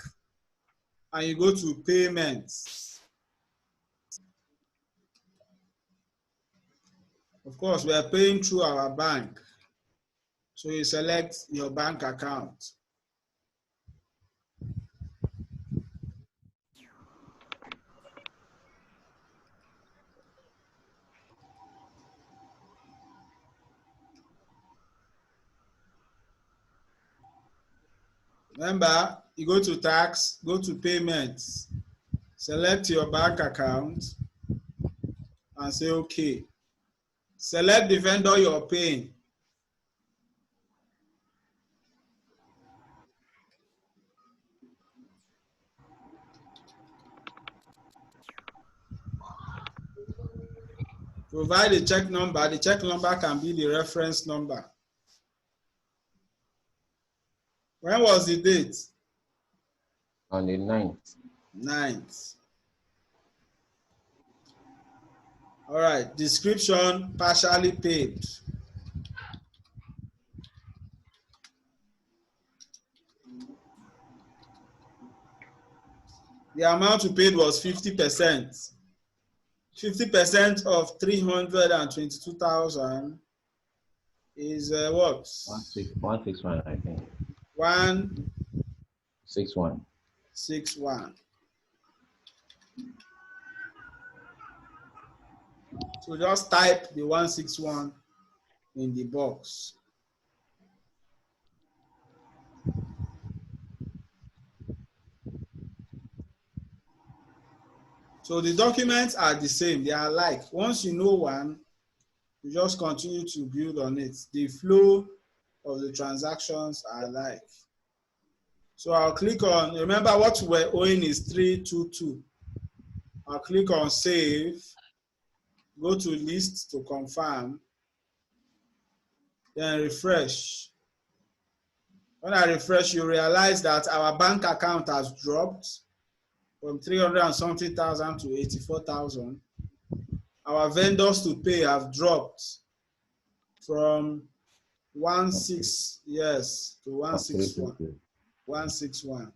and you go to payments. Of course, we are paying through our bank. So you select your bank account. Remember, you go to tax, go to payments, select your bank account, and say okay. Select the vendor you're paying. Provide a check number. The check number can be the reference number. When was the date? On the 9th. 9th. All right. Description, partially paid. The amount you paid was 50%. 50% of 322,000 is what? 161, I think. 161. 61. So just type the 161 in the box. So the documents are the same. They are alike. Once you know one, you just continue to build on it. The flow of the transactions are alike. So I'll click on, remember what we're owing is 322. I'll click on save, go to list to confirm, then refresh. When I refresh, you realize that our bank account has dropped from 300 and something thousand to 84,000. Our vendors to pay have dropped from 161 to 161.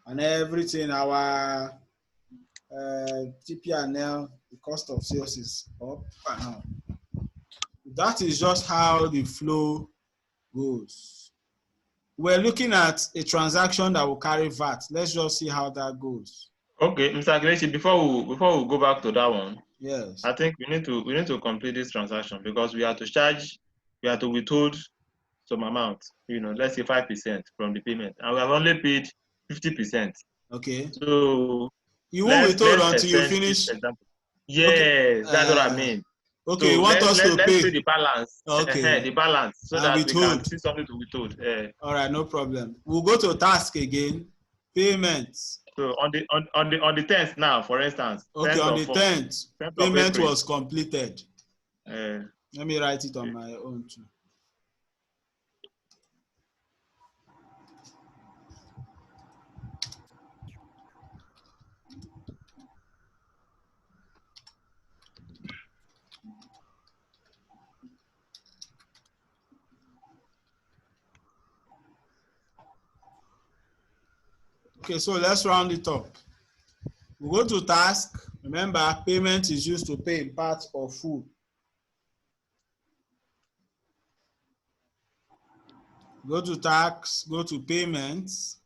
And everything, our TP&L, the cost of sales is up and down. That is just how the flow goes. We're looking at a transaction that will carry VAT. Let's just see how that goes. Okay, Mr. Kelechi, before we go back to that one, yes, I think we need to complete this transaction because we have to withhold some amount, let's say 5% from the payment, and we have only paid 50%. Okay. So you won't withhold until you finish. Yes, okay. That's what I mean. Okay, so you want us to let's pay the balance. Okay. The balance, so and that withhold. we can see something to withhold. All right, no problem. We'll go to task again. Payments. So on the 10th now, for instance. Okay, on the 10th, payment was completed. Let me write it on my own too. Okay, so let's round it up. We go to task. Remember, payment is used to pay in part or full. Go to tax, go to payments.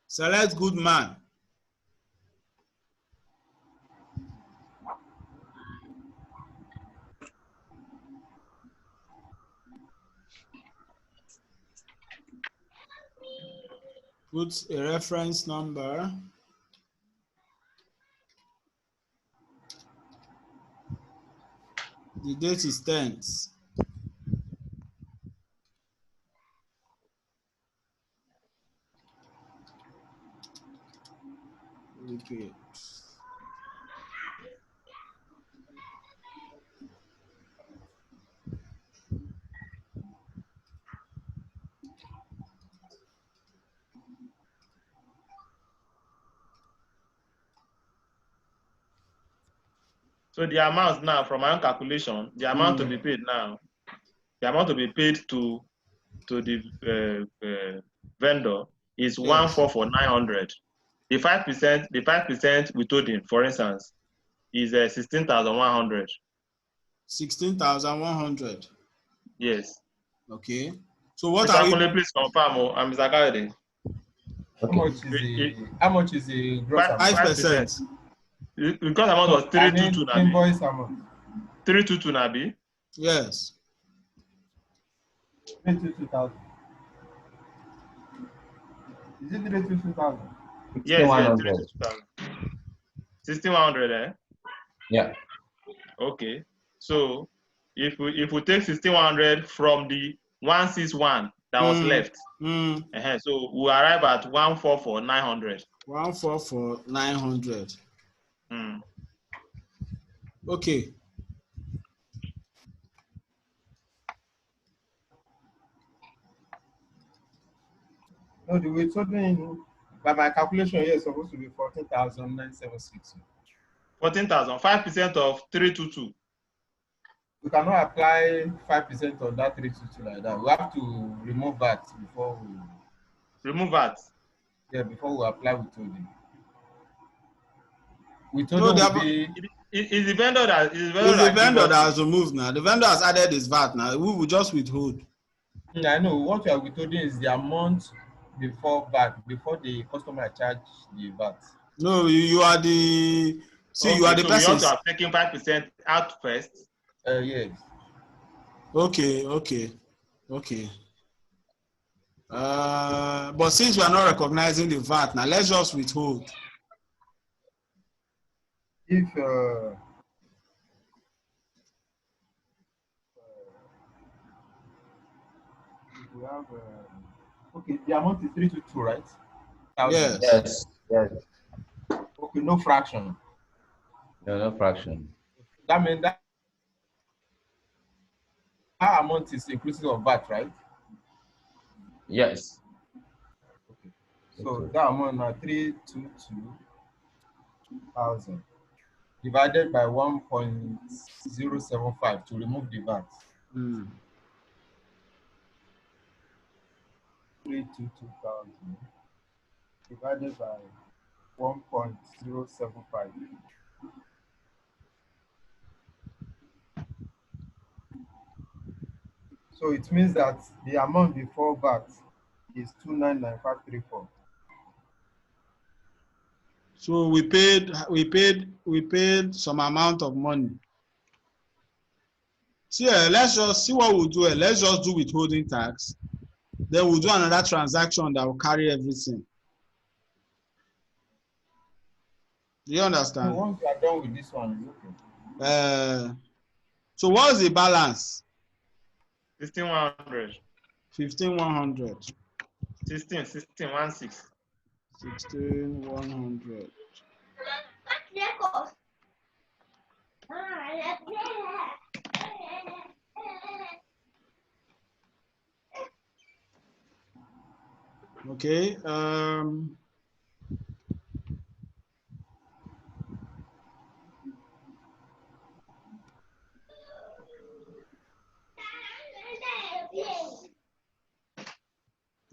Select good man. Put a reference number. The date is 10th. Okay. So the amount now, from my own calculation, the amount to be paid now, the amount to be paid to the vendor is 144,900. The 5% withholding, for instance, is 16,100. 16,100. Yes. Okay. So what Mr. are we? Kunle, please confirm. Mr. Kayode. How much is the gross amount? 5%. Because amount was 322 Nabi. Invoice amount. 322 Nabi. Yes. 322,000. Is it 322,000? Yes, 1,600. 1,600, eh? Yeah. Okay. So if we take 1,600 from the 161 that was left, so we arrive at 144,900. 144,900. Okay. No, the withholding, by my calculation here, is supposed to be 14,976. 14,000, 5% of 322. We cannot apply 5% on that 322 like that. We have to remove that before we remove that. Yeah, before we apply withholding. No, Will be. Is the vendor that has removed now. The vendor has added his VAT now. We will just withhold. I know what you are withholding is the amount before VAT, before the customer charge the VAT. No, you are the. See, okay, you are the person. So we also are taking 5% out first. Yes. Okay. But since we are not recognizing the VAT now, let's just withhold. If we have okay, the amount is 322, right? Yes. Okay, no fraction. No fraction. That means that amount is inclusive of VAT, right? Yes. Okay. So that amount now 322,000 divided by 1.075 to remove the VAT. 322,000 divided by 1.075. So it means that the amount before VAT is 299,534. So we paid some amount of money. See, let's just see what we'll do. Let's just do withholding tax. Then we'll do another transaction that will carry everything. Do you understand? So once you are done with this one, it's okay. So what's the balance? 16,100. 15,100. 16,100. 16,100. Okay.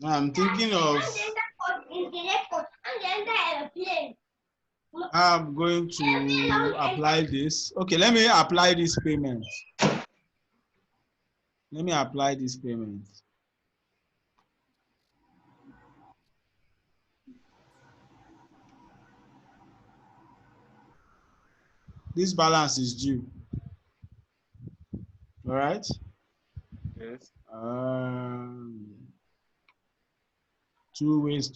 I'm thinking of. I'm going to apply this. Okay, let me apply this payment. This balance is due. All right? Yes. Two ways.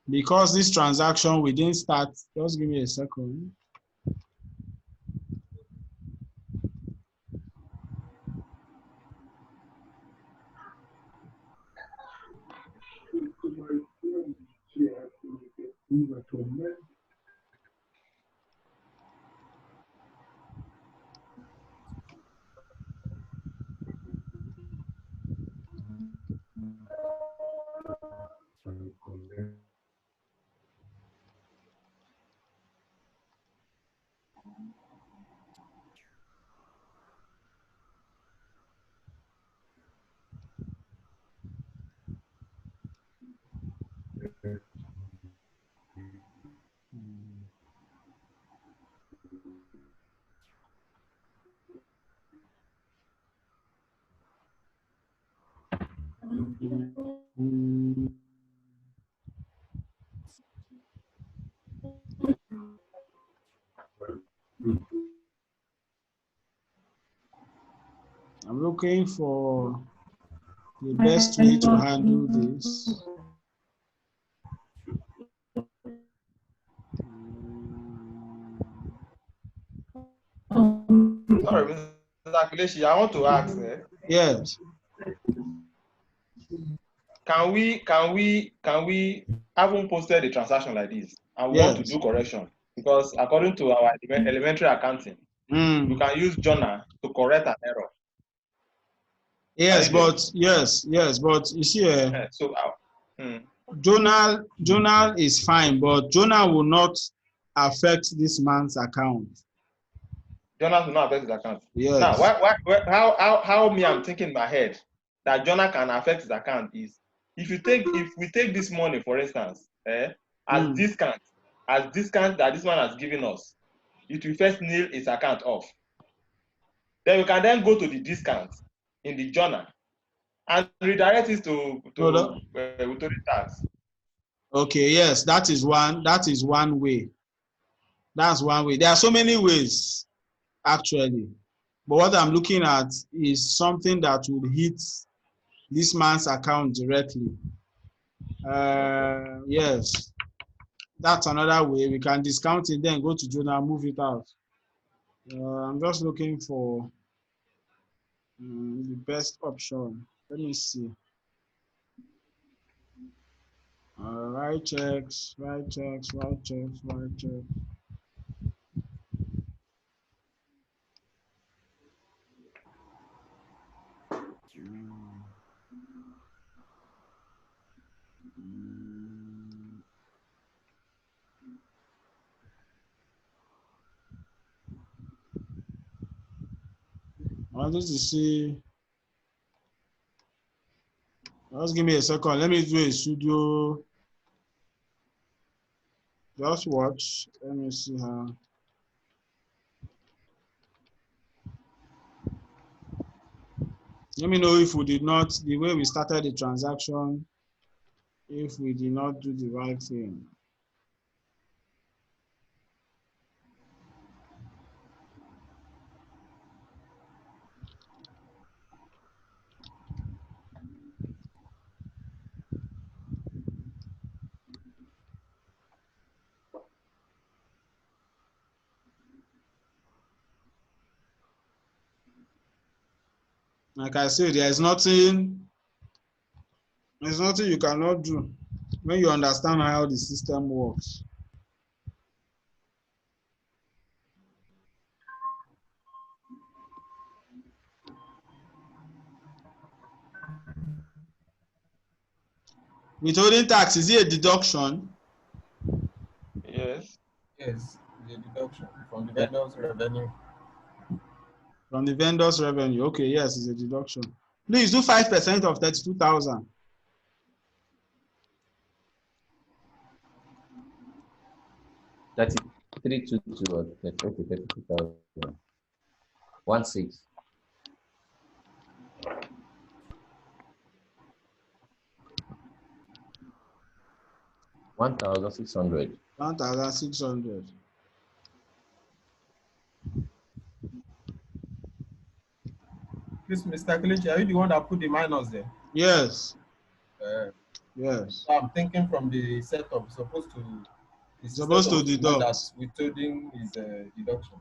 Because this transaction we didn't start, just give me a second. I'm looking for the best way to handle this. Sorry, Mr. Kelechi, I want to ask. Yes. Can we haven't posted a transaction like this and want to do correction? Because according to our elementary accounting, you can use journal to correct an error. Yes, but yes, but you see, so journal is fine, but journal will not affect this man's account. Journal will not affect his account. Yes. Now, how me I'm thinking in my head that journal can affect his account is if we take this money, for instance, as discount that this man has given us, it will first nail his account off. Then we can then go to the discount in the journal and redirect it to withholding tax. Okay, yes, that is one way. That's one way. There are so many ways, actually. But what I'm looking at is something that would hit this man's account directly. Yes, that's another way. We can discount it, then go to journal, move it out. I'm just looking for the best option. Let me see. Write checks. I wanted to see. Just give me a second. Let me do a studio. Just watch. Let me see how. Let me know if we did not, the way we started the transaction, if we did not do the right thing. Like I said, there's nothing you cannot do when you understand how the system works. Withholding tax, is it a deduction? Yes. Yes, the deduction from the vendor's revenue. From the vendor's revenue. Okay, yes, it's a deduction. Please do 5% of 32,000. That's 322 or 32,000. 16. 1,600. 1,600. Please, Mr. Kelechi, are you the one that put the minus there? Yes. Yes. So I'm thinking from the setup, supposed to deduct. That withholding is a deduction.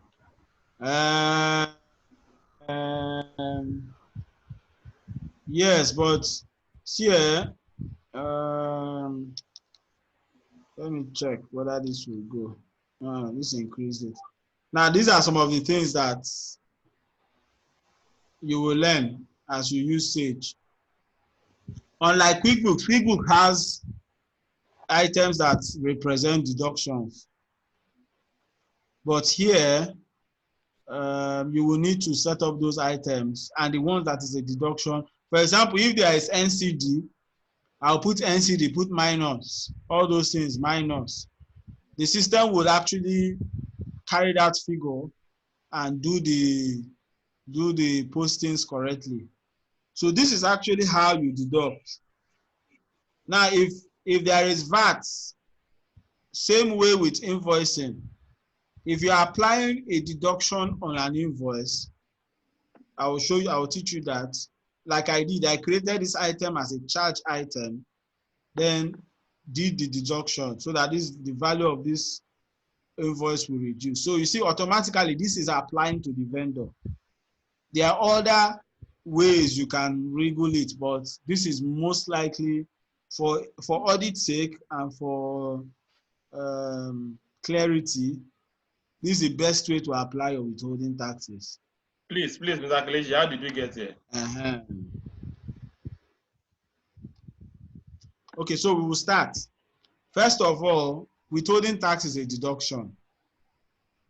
Yes, but see, let me check whether this will go. This increased it. Now, these are some of the things that you will learn as you use Sage. Unlike QuickBooks, QuickBooks has items that represent deductions. But here, you will need to set up those items and the ones that is a deduction. For example, if there is NCD, I'll put NCD, put minus, all those things, minus. The system will actually carry that figure and do the postings correctly. So this is actually how you deduct. Now, if there is VAT, same way with invoicing. If you are applying a deduction on an invoice, I will show you, I will teach you that. Like I did, I created this item as a charge item, then did the deduction so that the value of this invoice will reduce. So you see, automatically this is applying to the vendor. There are other ways you can wriggle it, but this is most likely for audit sake and for clarity. This is the best way to apply your withholding taxes. Please, Mr. Kelechi, how did we get here? Okay, so we will start. First of all, withholding tax is a deduction.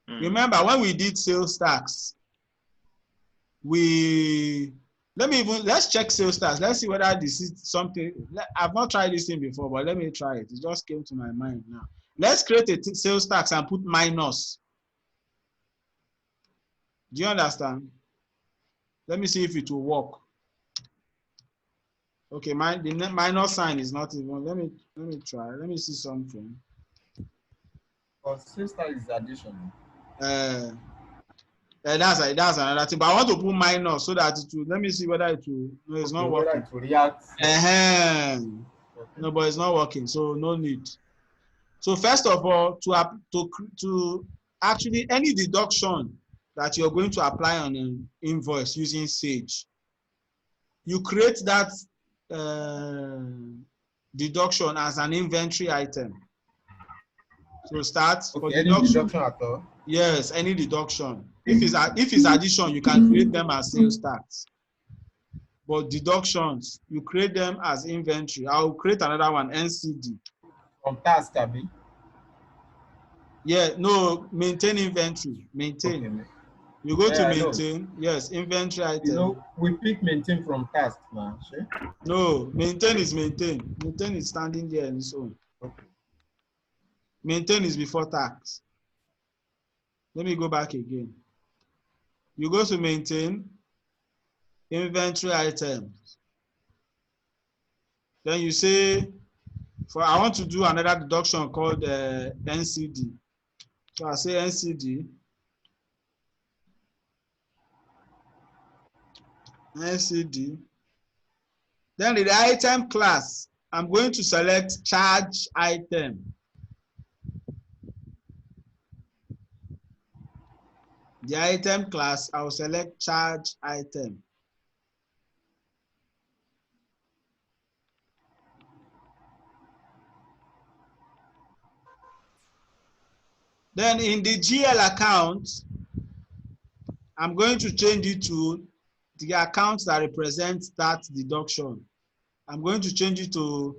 Remember, when we did sales tax, let's check sales tax. Let's see whether this is something. I've not tried this thing before, but let me try it. It just came to my mind now. Let's create a sales tax and put minus. Do you understand? Let me see if it will work. Okay, the minus sign is not even. Let me try. Let me see something. Sales tax is additional. That's another thing. But I want to put minus so that it will. Let me see whether it will. No, it's not working. It will react. Okay. No, but it's not working. So no need. So first of all, to actually any deduction that you're going to apply on an invoice using Sage, you create that deduction as an inventory item. So start for deduction at all. Yes, any deduction. If it's addition, you can create them as sales tax. But deductions, you create them as inventory. I'll create another one, NCD. From task, Abby. Yeah, no, maintain inventory. Maintain. Okay. You go to maintain. Yes, inventory item. You know, we pick maintain from task now. Sure? No, maintain is maintain. Maintain is standing there on its own. Okay. Maintain is before tax. Let me go back again. You go to maintain, inventory items. Then you say, I want to do another deduction called NCD. So I say NCD. NCD. Then in the item class, I'm going to select charge item. The item class, I will select charge item. Then in the GL account, I'm going to change it to the account that represents that deduction. I'm going to change it to,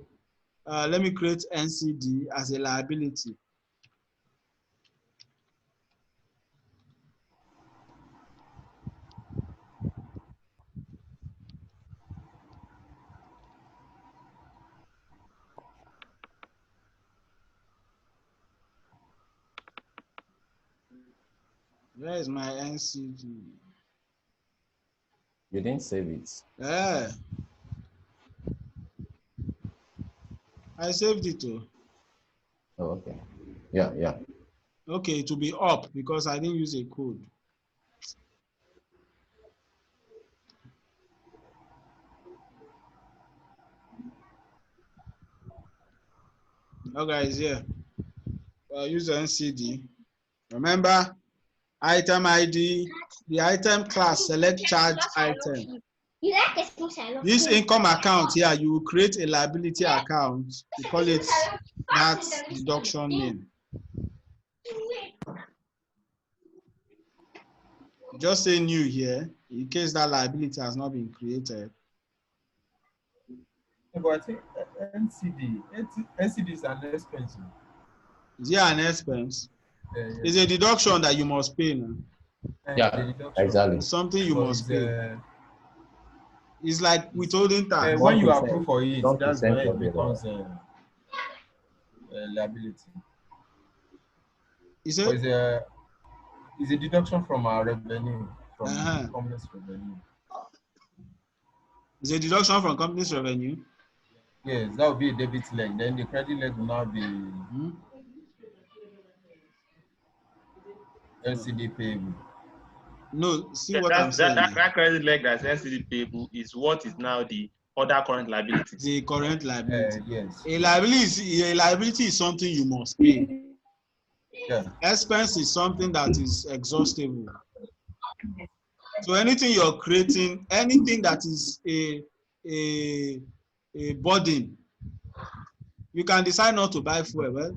let me create NCD as a liability. Where is my NCD? You didn't save it. Yeah. I saved it too. Oh, okay. Yeah. Okay, it will be up because I didn't use a code. Okay, it's here. Use the NCD. Remember, item ID, the item class, select charge item. This income account here, you will create a liability account. You call it that deduction name. Just say new here in case that liability has not been created. But I think NCD is an expense. Is it an expense? Yeah. It's a deduction that you must pay now. Yeah, exactly. It's something you must pay. It's like withholding tax. When you approve for it, that's when it becomes a liability. Is it? It's a deduction from our revenue, from company's revenue. Is a deduction from company's revenue? Yes, that would be a debit leg. Then the credit leg will now be LCD payable. No, see what I'm saying. That credit leg that's NCD payable is what is now the other current liabilities. The current liability. Yes. A liability is something you must pay. Yeah. Expense is something that is exhaustible. So anything you're creating, anything that is a burden, you can decide not to buy fuel. Well,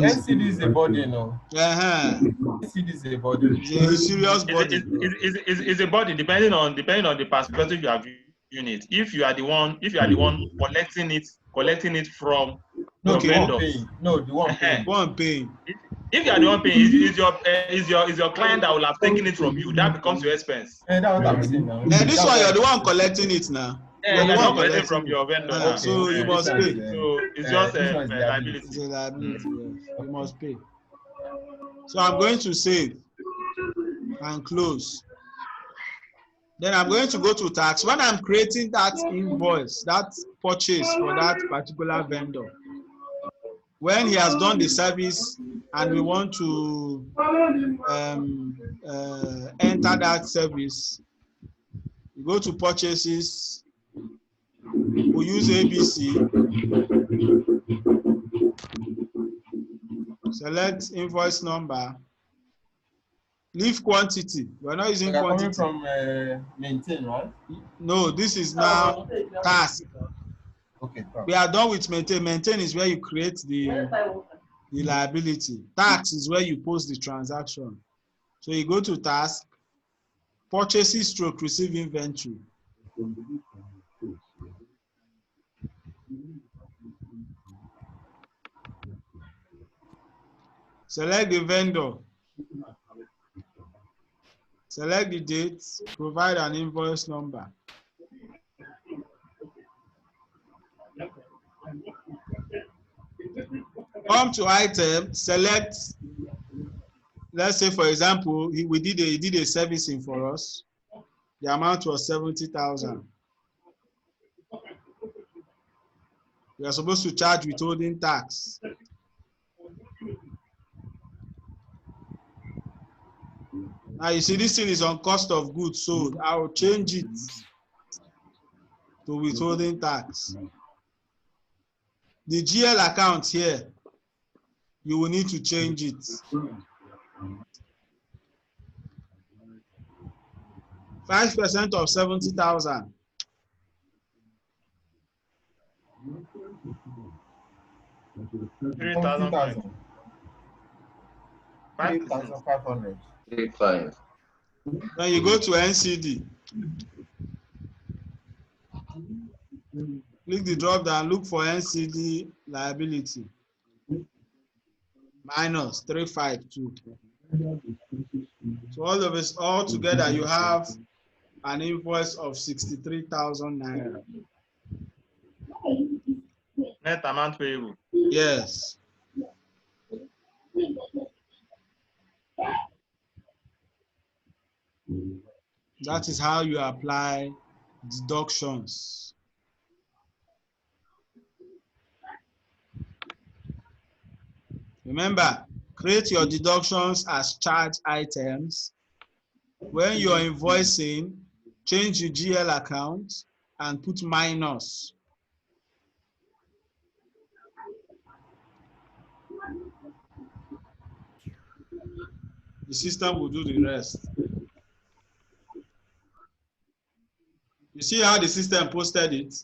NCD is a burden, no? NCD is a burden. It's a serious burden. It's a burden depending on the perspective you are viewing it. If you are the one collecting it from the vendor. The one paying. If you are the one paying, is your client that will have taken it from you. That becomes your expense. That's what I'm saying now. This one you're the one collecting it now. You're the one collecting from your vendor. Okay. So you must pay. So it's just a liability. It's a liability. Yes. You must pay. So I'm going to save and close. Then I'm going to go to tax. When I'm creating that invoice, that purchase for that particular vendor, when he has done the service and we want to enter that service, we go to purchases, we use ABC, select invoice number, leave quantity. We're not using quantity. Coming from maintain, right? No, this is now task. Okay. We are done with maintain. Maintain is where you create the liability. Tax is where you post the transaction. So you go to task, purchases stroke receive inventory. Select the vendor. Select the date, provide an invoice number. Come to item, select, let's say for example, he did a servicing for us. The amount was 70,000. We are supposed to charge withholding tax. Now you see this thing is on cost of goods sold. I will change it to withholding tax. The GL account here, you will need to change it. %5 of 70,000. $3,500. 5,500. 3,500. Then you go to NCD. Click the drop down, look for NCD liability. Minus 352. So all of us, all together, you have an invoice of 63,000 naira. Net amount payable. Yes. That is how you apply deductions. Remember, create your deductions as charge items. When you're invoicing, change your GL account and put minus. The system will do the rest. You see how the system posted it?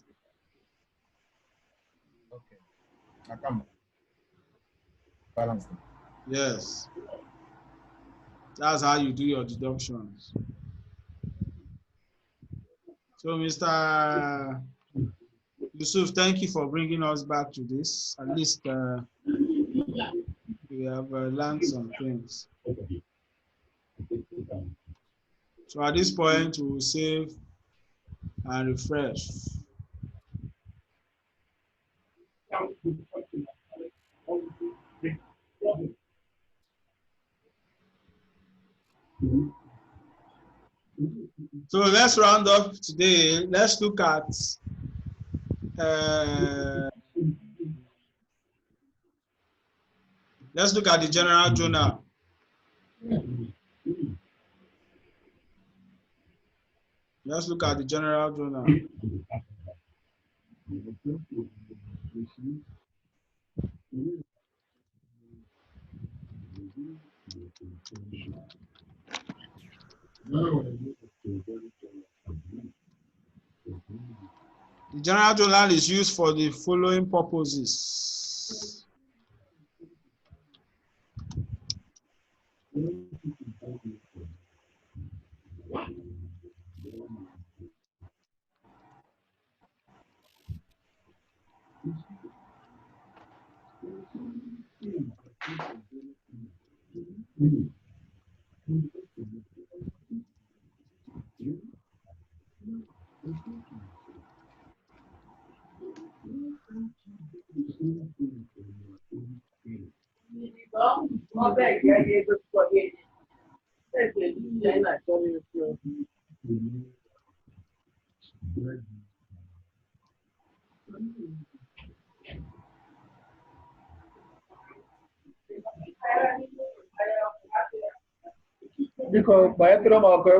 Okay. I come. Balance. Yes. That's how you do your deductions. So, Mr. Yusuf, thank you for bringing us back to this. At least we have learned some things. So at this point, we will save and refresh. So let's round up today. Let's look at the general journal. Let's look at the general journal. The general journal is used for the following purposes. Because maestro Marco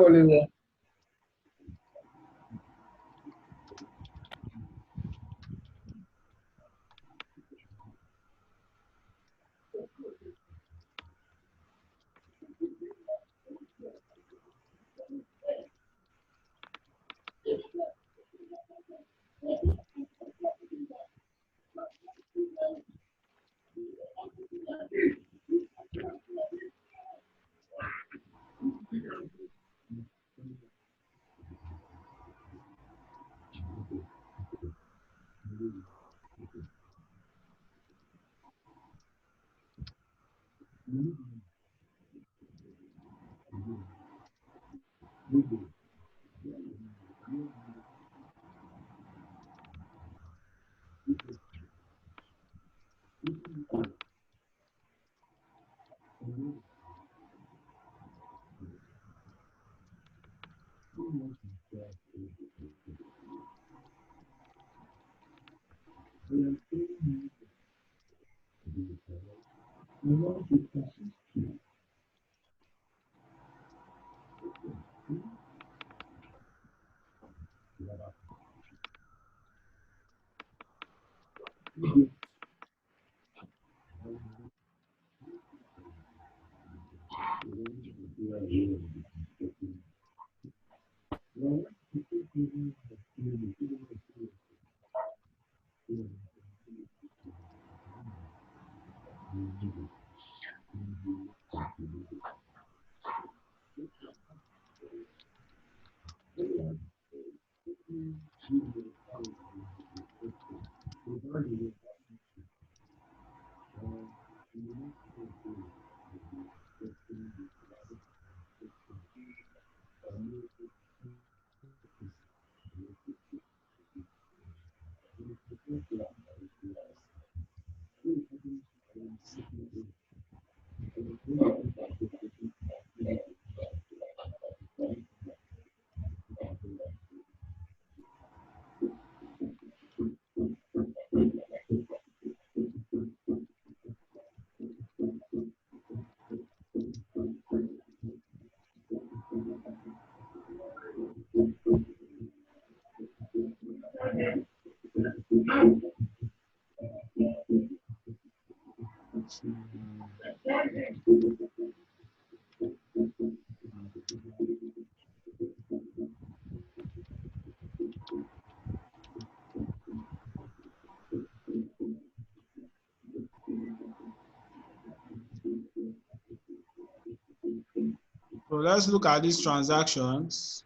So let's look at these transactions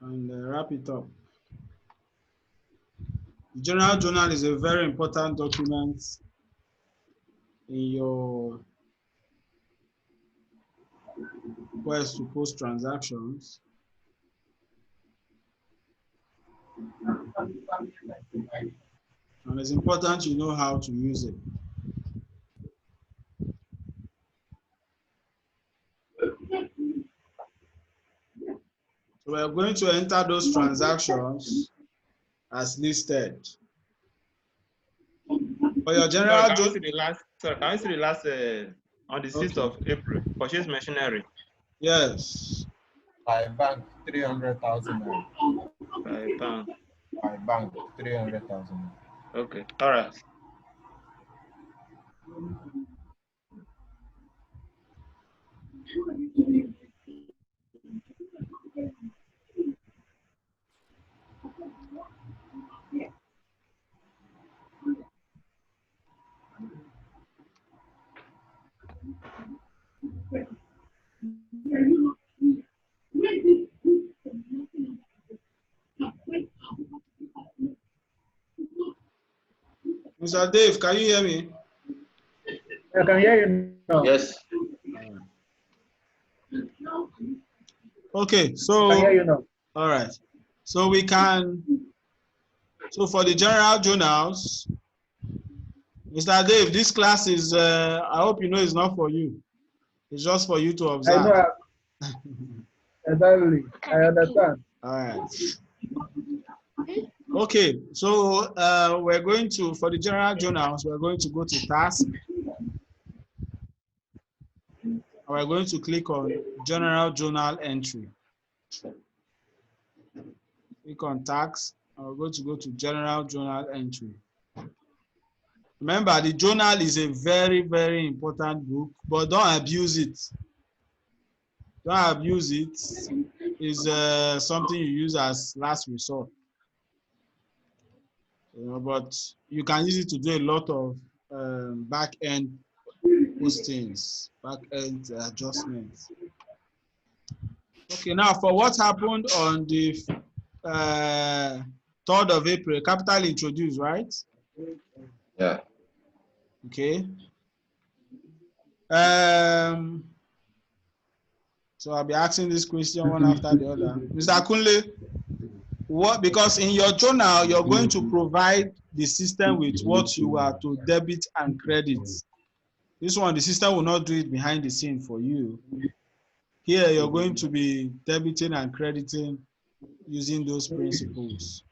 and wrap it up. The general journal is a very important document in your quest to post transactions. And it's important you know how to use it. So we're going to enter those transactions as listed. For your general can I see the last on the 6th of April, purchase machinery? Yes. By bank, 300,000. By bank. By bank, 300,000. Okay. All right. Mr. Dave, can you hear me? I can hear you now. Yes. Okay, I so can hear you now. all right. So we can. So for the general journals, Mr. Dave, this class is. I hope you know it's not for you. It's just for you to observe. I know. Exactly. I understand. All right. Okay, so we're going to, for the general journals, we're going to go to task. We're going to click on general journal entry. Click on tax, and we're going to go to general journal entry. Remember, the journal is a very, very important book, but don't abuse it. Don't abuse it. It's something you use as last resort. But you can use it to do a lot of back-end postings, back-end adjustments. Okay, now for what happened on the 3rd of April, capital introduced, right? Yeah. Okay. So I'll be asking this question one after the other. Mr. Akunle, what, because in your journal, you're going to provide the system with what you are to debit and credit. This one, the system will not do it behind the scene for you. Here, you're going to be debiting and crediting using those principles.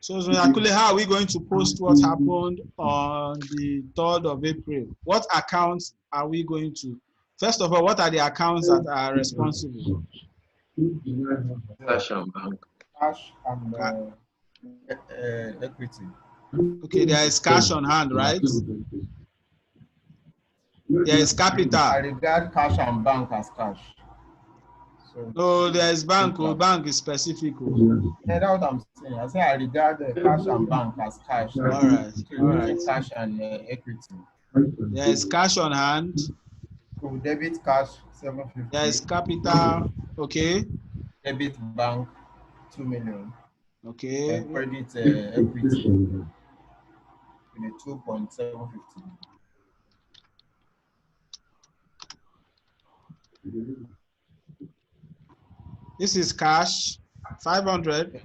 So, Mr. Akunle, how are we going to post what happened on the 3rd of April? What accounts are we going to? First of all, what are the accounts that are responsible? Cash and bank. Cash and equity. Okay, there is cash on hand, right? There is capital. I regard cash and bank as cash. So, no, there is bank. Oh, bank is specific. Oh. Yeah, that's what I'm saying. I say I regard cash and bank as cash. All right. So all right. Cash and equity. There is cash on hand. So debit cash 750. There is capital. Okay. Debit bank 2 million. Okay. And credit equity in a 2.750. This is cash 500.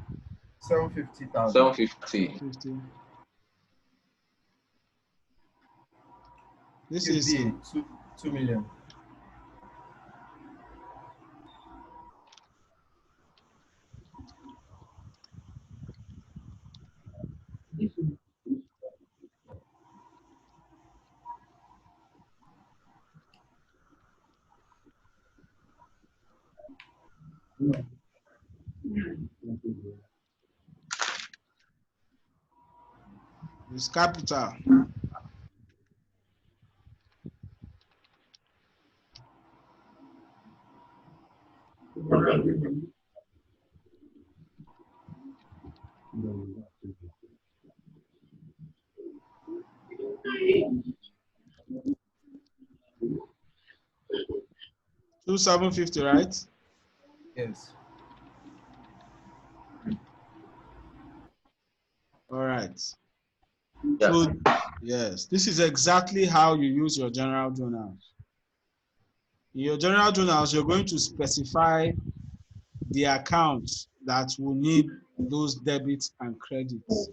750,000. 750. This is 2 million. This capital. $2,750, right? Yes. All right. Yeah. So yes, this is exactly how you use your general journals. In your general journals, you're going to specify the accounts that will need those debits and credits.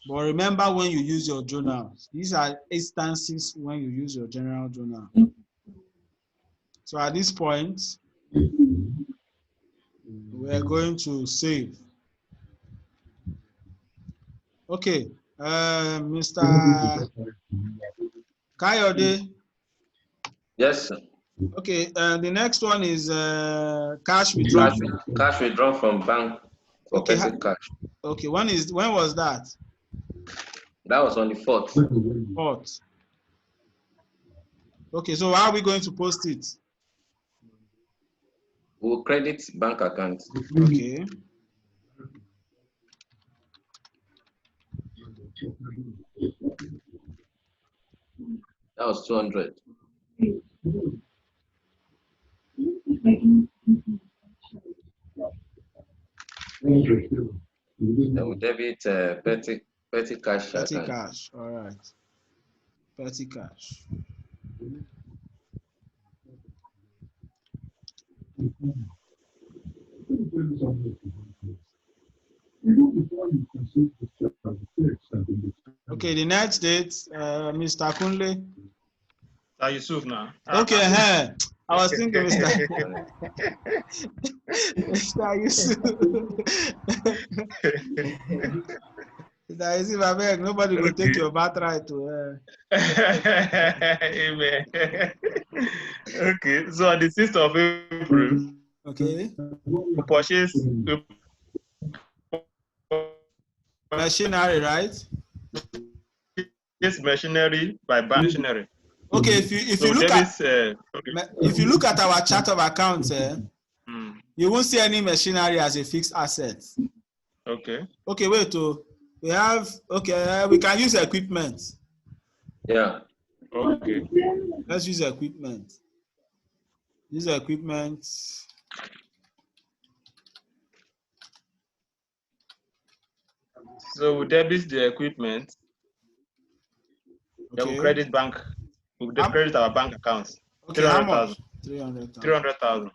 But remember, when you use your journals, these are instances when you use your general journal. So at this point, we're going to save. Okay, Mr. Kayode. Yes, sir. Okay, the next one is cash withdrawal. Cash withdraw from bank for petty cash. Okay, when was that? That was on the 4th. 4th. Okay, so how are we going to post it? We'll credit bank account. Okay. That was 200. Then we debit petty cash Petty account. cash, all right. Petty cash. Okay, the next date, Mr. Kunle. Yusuf now. Okay, I was thinking Mr. Mr. Yusuf. Mr. Yusuf, I beg, nobody will take your birthright to Amen. Okay, so on the 6th of April, okay, we purchase machinery, right? Yes, machinery by bank machinery. Okay, if you look at our chart of accounts, you won't see any machinery as a fixed asset. Okay. Okay, wait. We have we can use equipment. Yeah. Okay. Let's use equipment. Use equipment. So we debit the equipment. Okay. Then we credit bank. We credit our bank accounts. Okay, how much? 300,000. 300,000.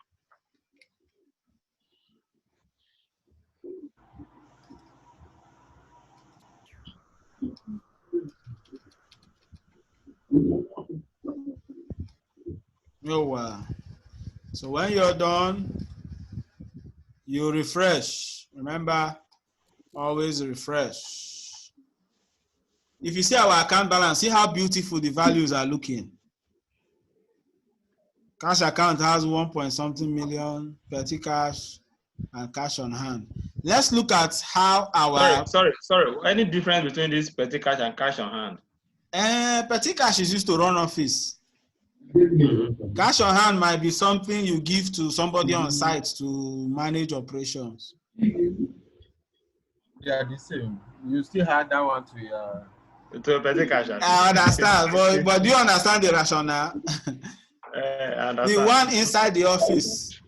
So when you're done, you refresh. Remember, always refresh. If you see our account balance, see how beautiful the values are looking. Cash account has 1.something million, petty cash, and cash on hand. Let's look at how our... Sorry. Any difference between this petty cash and cash on hand? Petty cash is used to run office. Cash on hand might be something you give to somebody on site to manage operations. Yeah, the same. You still had that one to your... To petty cash. I understand, but do you understand the rationale? The one inside the office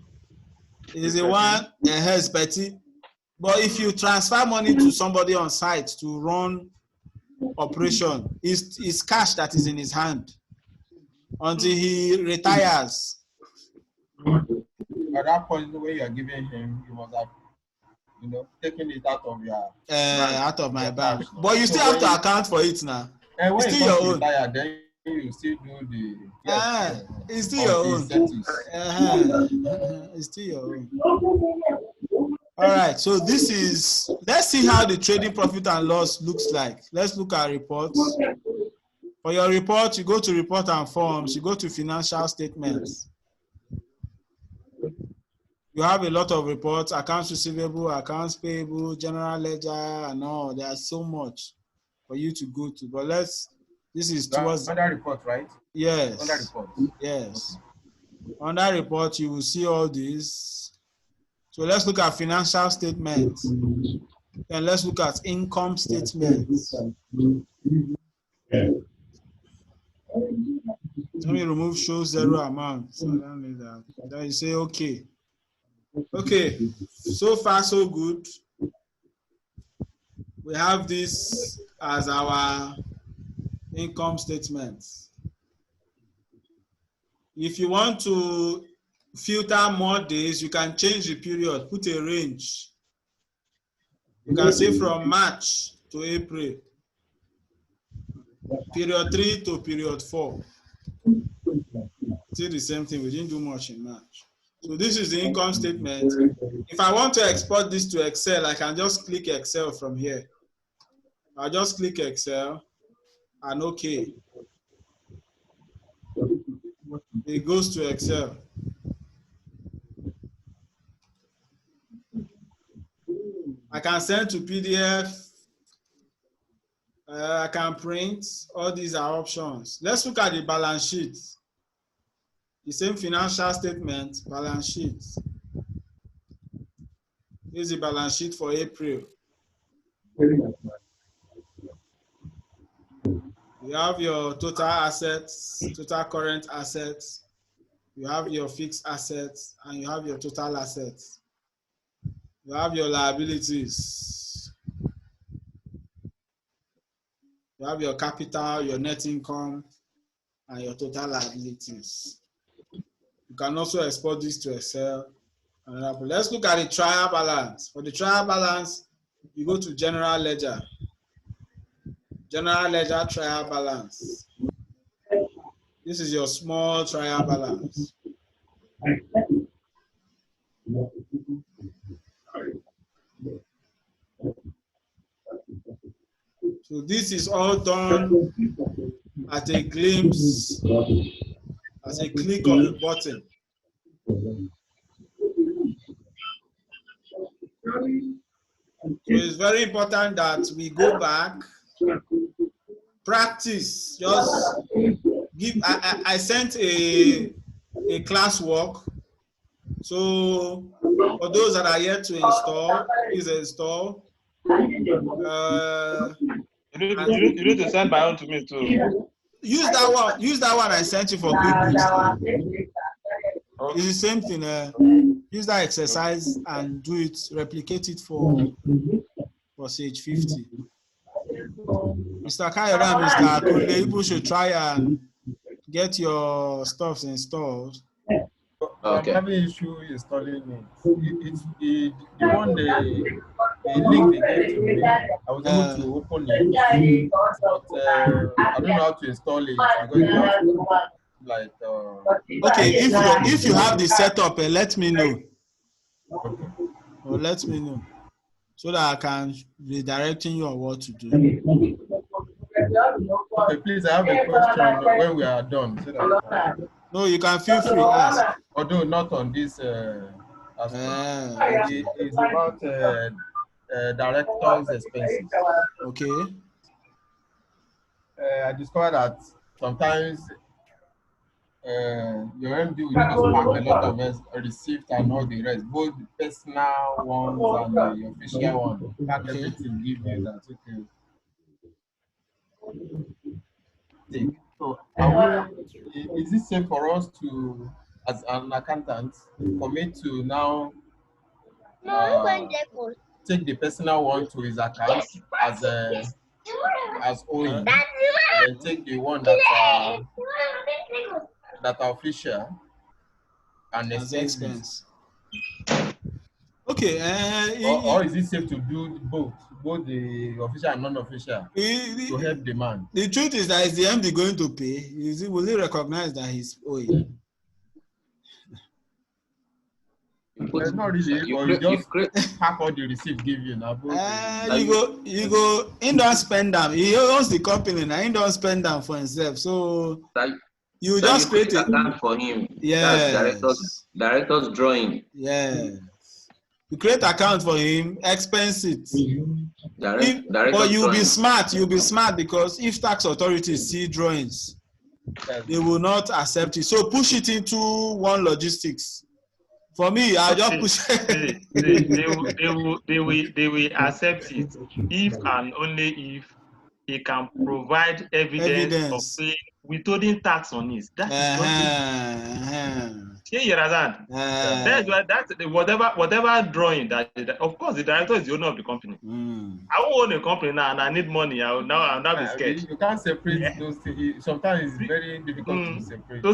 is the one has petty. But if you transfer money to somebody on site to run operation, it's cash that is in his hand until he retires. At that point, the way you are giving him, you must have, taken it out of your out of my bank. But you still have to account for it now. And when it's still your own. Retire, then you still do the. It's still your own. It's still your own. All right. So this is. Let's see how the trading profit and loss looks like. Let's look at reports. For your report, you go to report and forms. You go to financial statements. You have a lot of reports: accounts receivable, accounts payable, general ledger, and all. There's so much for you to go to. But this is towards under report, right? Yes. Under report. Yes. Okay. Under report, you will see all this. So let's look at financial statements. And let's look at income statements. Let me remove show zero amount. So I don't need that. Then you say okay. Okay. So far, so good. We have this as our income statements. If you want to filter more days, you can change the period, put a range. You can say from March to April, period 3 to period 4. Still the same thing, we didn't do much in March. So this is the income statement. If I want to export this to Excel, I can just click Excel from here. I'll just click Excel and okay. It goes to Excel. I can send to PDF. I can print. All these are options. Let's look at the balance sheet. The same financial statement, balance sheet. This is the balance sheet for April. You have your total assets, total current assets. You have your fixed assets, and you have your total assets. You have your liabilities. You have your capital, your net income, and your total liabilities. You can also export this to Excel. Let's look at the trial balance. For the trial balance, you go to General Ledger. General Ledger trial balance. This is your small trial balance. So this is all done at a glimpse, as a click of a button. So it's very important that we go back, practice, just give, I sent a classwork. So for those that are yet to install, please install. You need to send my own to me too. Use that one I sent you for QuickBooks. Okay. It's the same thing. Use that exercise and do it, replicate it for Sage 50. Mr. Kayode and Mr. Akunle, people should try and get your stuff installed. Okay. I'm having issue installing it. It's the one the link they gave to me. I was able to open it, but I don't know how to install it because you have to, like. Okay, if you have the setup, let me know. Okay. Or let me know so that I can redirecting you on what to do. Okay, please. I have a question when we are done. So that, no, you can feel free ask. Although not on this aspect. It's about director's expenses. Okay. I discovered that sometimes your MD will need to pack a lot of receipts and all the rest, both the personal ones and the official ones. Pack everything, give you that. Okay. So, is it safe for us to, as an accountant, commit to now take the personal one to his account as owing, then take the one that are official and as expense? Okay. Or is it safe to do both the official and non-official to help the man? The truth is that is the MD going to pay? Will he recognize that he's owing? It's not really, or you just pack all the receipts give you now. You go. He don't spend them. He owns the company now. He don't spend them for himself. So you just create an account for him. Yeah. Director's drawing. Yeah. You create account for him, expense it. But you'll be smart. You'll be smart because if tax authorities see drawings, they will not accept it. So push it into one logistics. For me, I just push it. They will accept it if and only if he can provide evidence of saying withholding tax on it. That is you understand? That's whatever drawing that. Of course, the director is the owner of the company. I won't own a company now, and I need money. I'll now be scared. You can't separate those things. Sometimes it's very difficult to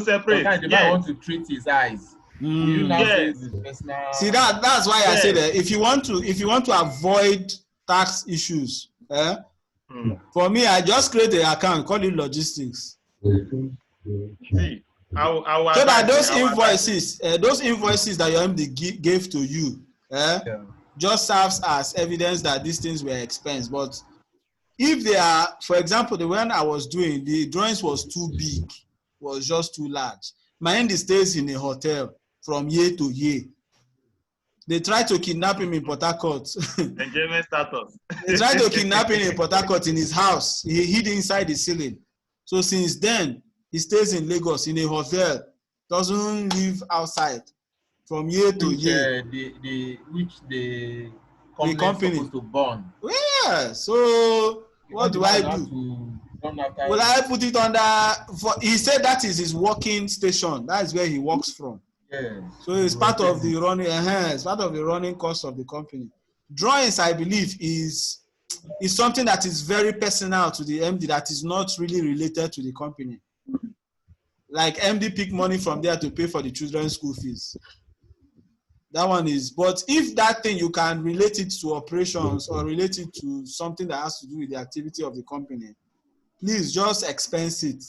separate. Sometimes the man wants to treat his eyes. You now say personal... See that's why I say that if you want to avoid tax issues, for me I just create an account, call it logistics. See, so that those invoices that your MD gave to you, just serves as evidence that these things were expense. But if they are, for example, the one I was doing, the drawings was too big, was just too large. Mind stays in a hotel from year to year. They tried to kidnap him in Port Harcourt. Enjoyment status. They tried to kidnap him in Port Harcourt in his house. He hid inside the ceiling. So since then, he stays in Lagos in a hotel. Doesn't live outside from year to year. Which the company is supposed to burn. Yeah. So what do I do? Will I put it under? He said that is his working station. That is where he works from. Yeah. So it's part of the running. It's part of the running cost of the company. Drawings, I believe, is something that is very personal to the MD. That is not really related to the company. Like MD pick money from there to pay for the children's school fees. That one is. But if that thing you can relate it to operations or relate it to something that has to do with the activity of the company, please just expense it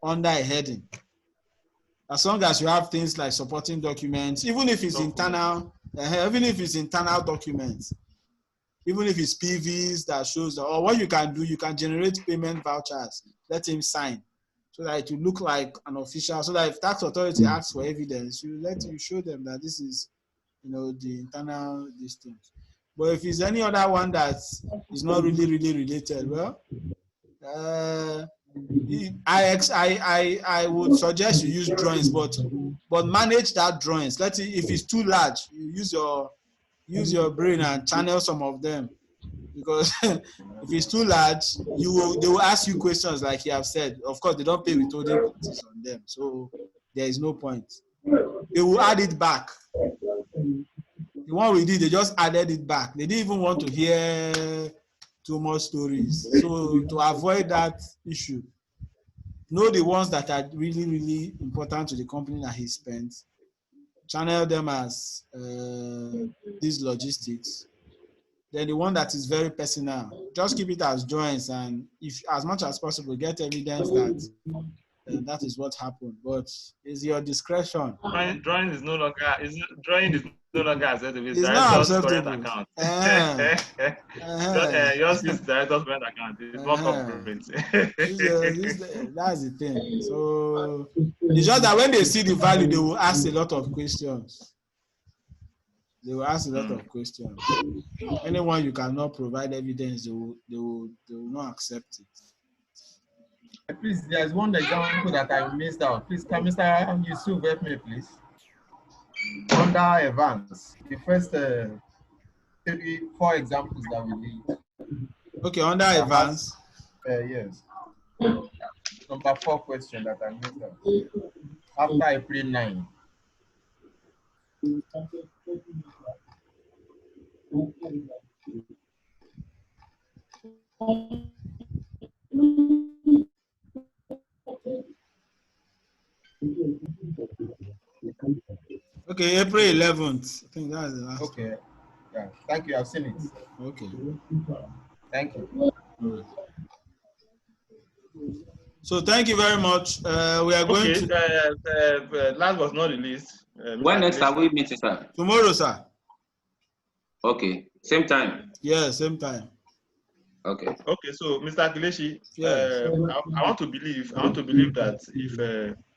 under a heading. As long as you have things like supporting documents, even if it's internal, even if it's internal documents, even if it's PVs that shows, or what you can do, you can generate payment vouchers, let him sign, so that it will look like an official, so that if tax authority asks for evidence, you show them that this is, the internal distance. But if it's any other one that is not really related, well, I would suggest you use drawings, but manage that drawings. Let's see, if it's too large, you use your brain and channel some of them, because if it's too large, they will ask you questions like you have said. Of course, they don't pay withholding taxes on them, so there is no point. They will add it back. The one we did, they just added it back. They didn't even want to hear too much stories. So to avoid that issue, know the ones that are really important to the company that he spent, channel them as these logistics. Then the one that is very personal, just keep it as drawings, and if as much as possible get evidence that that is what happened. But it's your discretion. Drawing is no longer acceptable. It's not acceptable. Account. Yours is director's current account. It's not corporate. That's the thing. So it's just that when they see the value, they will ask a lot of questions. Anyone you cannot provide evidence, they will not accept it. Please, there's one example that I missed out. Please, can Mr. Yusuf help me, please? Under advance, the first 4 examples that we need. Okay, under advance. Yes. Number 4 question that I missed out. After April 9. Okay, April 11th. I think that's the last. Okay. Yeah. Thank you. I've seen it. Okay. Thank you. So thank you very much. We are going to. Last but not the least. When next are we meeting, sir? Tomorrow, sir. Okay. Same time. Yeah, same time. Okay. Okay. So, Mr. Kelechi, I want to believe that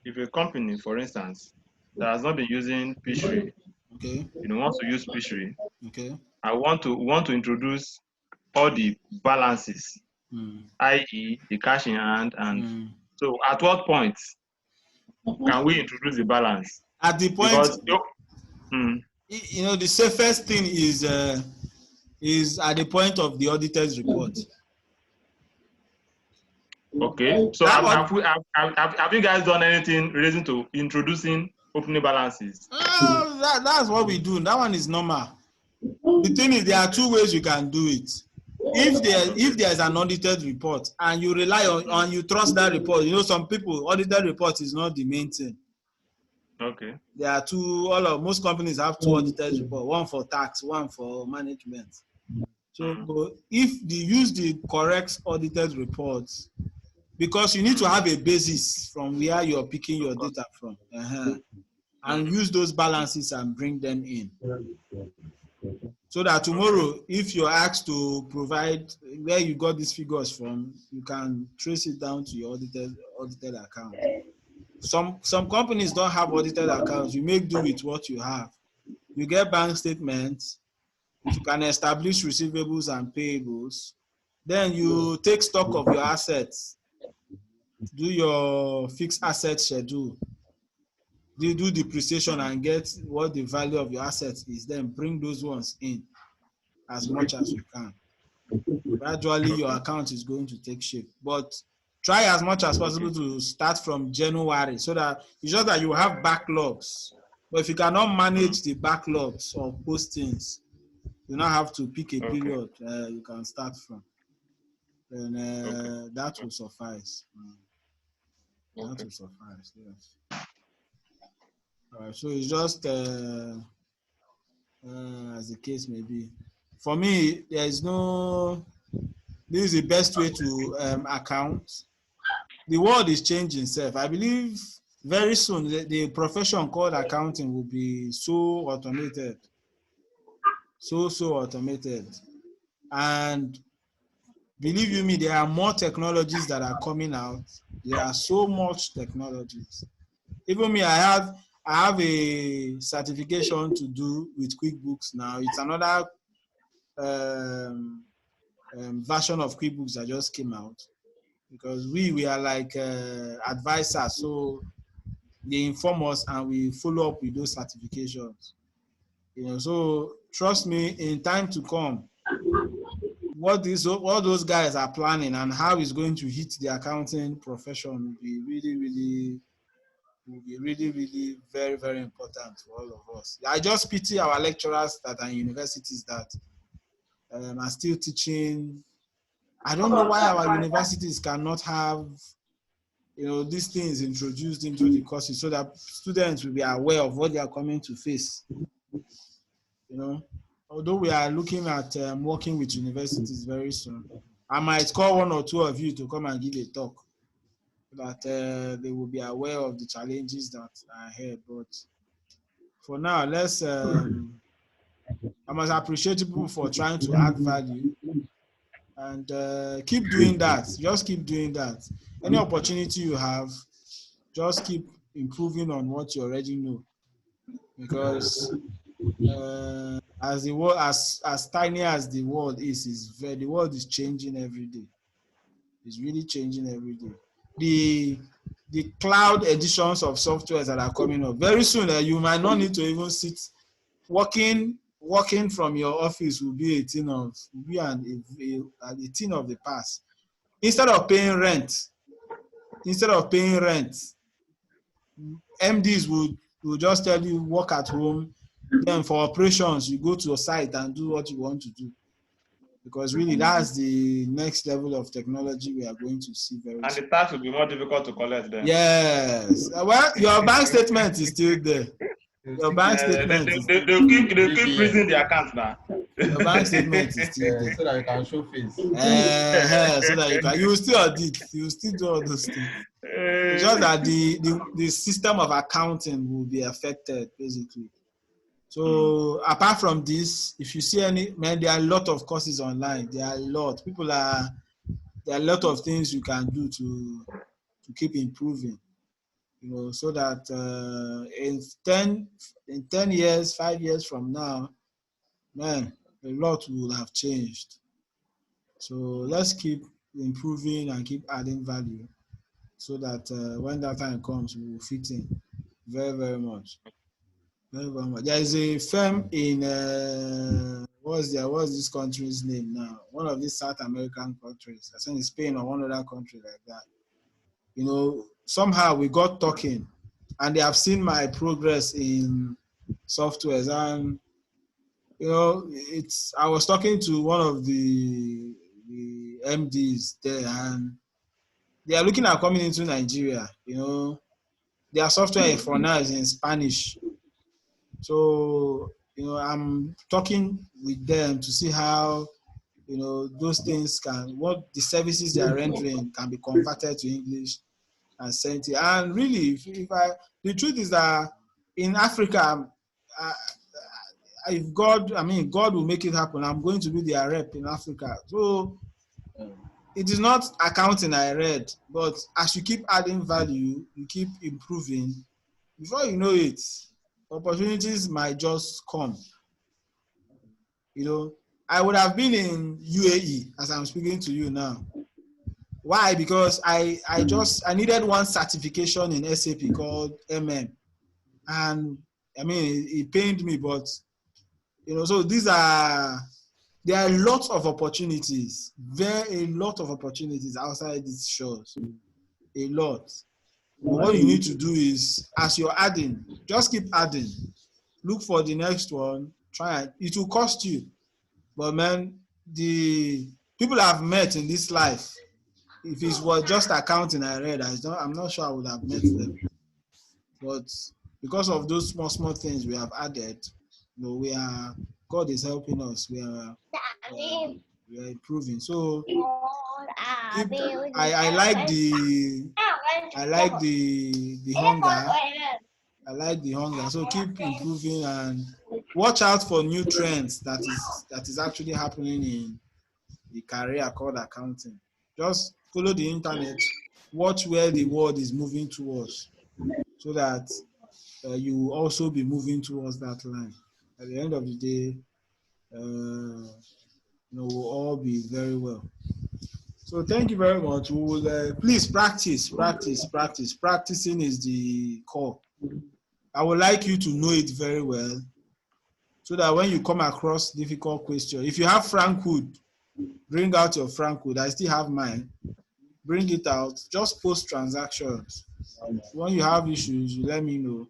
if a company, for instance, that has not been using Pishri, okay, wants to use Pishri, okay, I want to introduce all the balances, i.e., the cash in hand, and so at what point can we introduce the balance? At the point, because, the safest thing is at the point of the auditor's report. Okay, so have you guys done anything relating to introducing opening balances? That's what we do. That one is normal. The thing is, there are 2 ways you can do it. If there is an audited report and you rely on you trust that report, some people audited report is not the main thing. Okay. There are 2. Most companies have 2 audited reports, one for tax, one for management. So if they use the correct audited reports, because you need to have a basis from where you're picking your data from, and use those balances and bring them in. So that tomorrow, if you're asked to provide where you got these figures from, you can trace it down to your audited account. some companies don't have audited accounts. You make do with what you have. You get bank statements. You can establish receivables and payables. Then you take stock of your assets. Do your fixed asset schedule. You do depreciation and get what the value of your assets is. Then bring those ones in as much as you can. Gradually, your account is going to take shape. But try as much as possible to start from January so that it's just that you have backlogs. But if you cannot manage the backlogs of postings, you now have to pick a period you can start from. Then that will suffice. That will suffice, yes. All right, so it's just as the case may be. For me, there is no, this is the best way to account. The world is changing itself. I believe very soon the profession called accounting will be so automated. So automated. And believe you me, there are more technologies that are coming out. There are so much technologies. Even me, I have a certification to do with QuickBooks now. It's another version of QuickBooks that just came out, because we are like advisors, so they inform us and we follow up with those certifications. So trust me, in time to come, what those guys are planning and how it's going to hit the accounting profession will be really very, very important for all of us. I just pity our lecturers that are in universities that are still teaching. I don't know why our universities cannot have these things introduced into the courses so that students will be aware of what they are coming to face. Although we are looking at working with universities very soon, I might call one or two of you to come and give a talk so that they will be aware of the challenges that are ahead. But for now, let's, I must appreciate people for trying to add value and keep doing that. Just keep doing that. Any opportunity you have, just keep improving on what you already know, because as the world, as tiny as the world is the world is changing every day. It's really changing every day. The cloud editions of softwares that are coming up very soon, you might not need to even sit. Working from your office will be a thing of the past. Instead of paying rent, MDs will just tell you work at home. Then for operations, you go to a site and do what you want to do. Because really, that's the next level of technology we are going to see very soon. And the tax will be more difficult to collect then. Yes. Well, your bank statement is still there. Your bank statement is still there. They'll keep freezing the account now. Your bank statement is still there. So that you can show face. So that you will still audit. You will still do all those things. It's just that the system of accounting will be affected, basically. So apart from this, if you see there are a lot of courses online. There are a lot. There are a lot of things you can do to keep improving. So that in 10 years, 5 years from now, man, a lot will have changed. So let's keep improving and keep adding value so that when that time comes, we will fit in very, very much. Very, very much. There is a firm in, what's this country's name now? One of these South American countries. I think it's Spain or one other country like that. Somehow we got talking and they have seen my progress in softwares. And, I was talking to one of the MDs there, and they are looking at coming into Nigeria. Their software for now is in Spanish. So, I'm talking with them to see how, those things what the services they are rendering can be converted to English and sent here. And really, the truth is that in Africa, if God will make it happen, I'm going to be their rep in Africa. So it is not accounting I read, but as you keep adding value, you keep improving. Before you know it, opportunities might just come. You know, I would have been in UAE as I'm speaking to you now. Why? Because I needed one certification in SAP called MM, and I mean it pained me, but you know, so there are lots of opportunities, a lot of opportunities outside these shores, a lot. But what you need to do is, as you're adding, just keep adding. Look for the next one. Try it. It will cost you, but man, the people I've met in this life, if it was just accounting I read, I'm not sure I would have met them. But because of those small things we have added, you know, God is helping us. We are improving. So I like the hunger. I like the hunger. So keep improving and watch out for new trends that is actually happening in the career called accounting. Just follow the internet, watch where the world is moving towards, so that you will also be moving towards that line. At the end of the day, we'll all be very well. So thank you very much. We will please practice. Practicing is the core. I would like you to know it very well, so that when you come across difficult question, if you have frankhood, bring out your frankhood. I still have mine. Bring it out. Just post transactions. When you have issues, you let me know.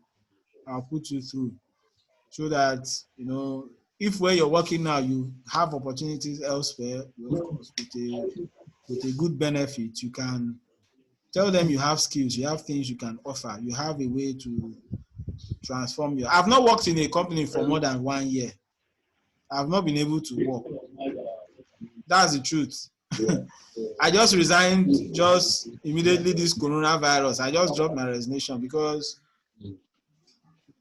I'll put you through, so that you know, if where you're working now you have opportunities elsewhere, of course, with a good benefit, you can tell them you have skills, you have things you can offer, you have a way to transform your. I've not worked in a company for more than 1 year. I've not been able to work. That's the truth. I just resigned just immediately this coronavirus. I just dropped my resignation because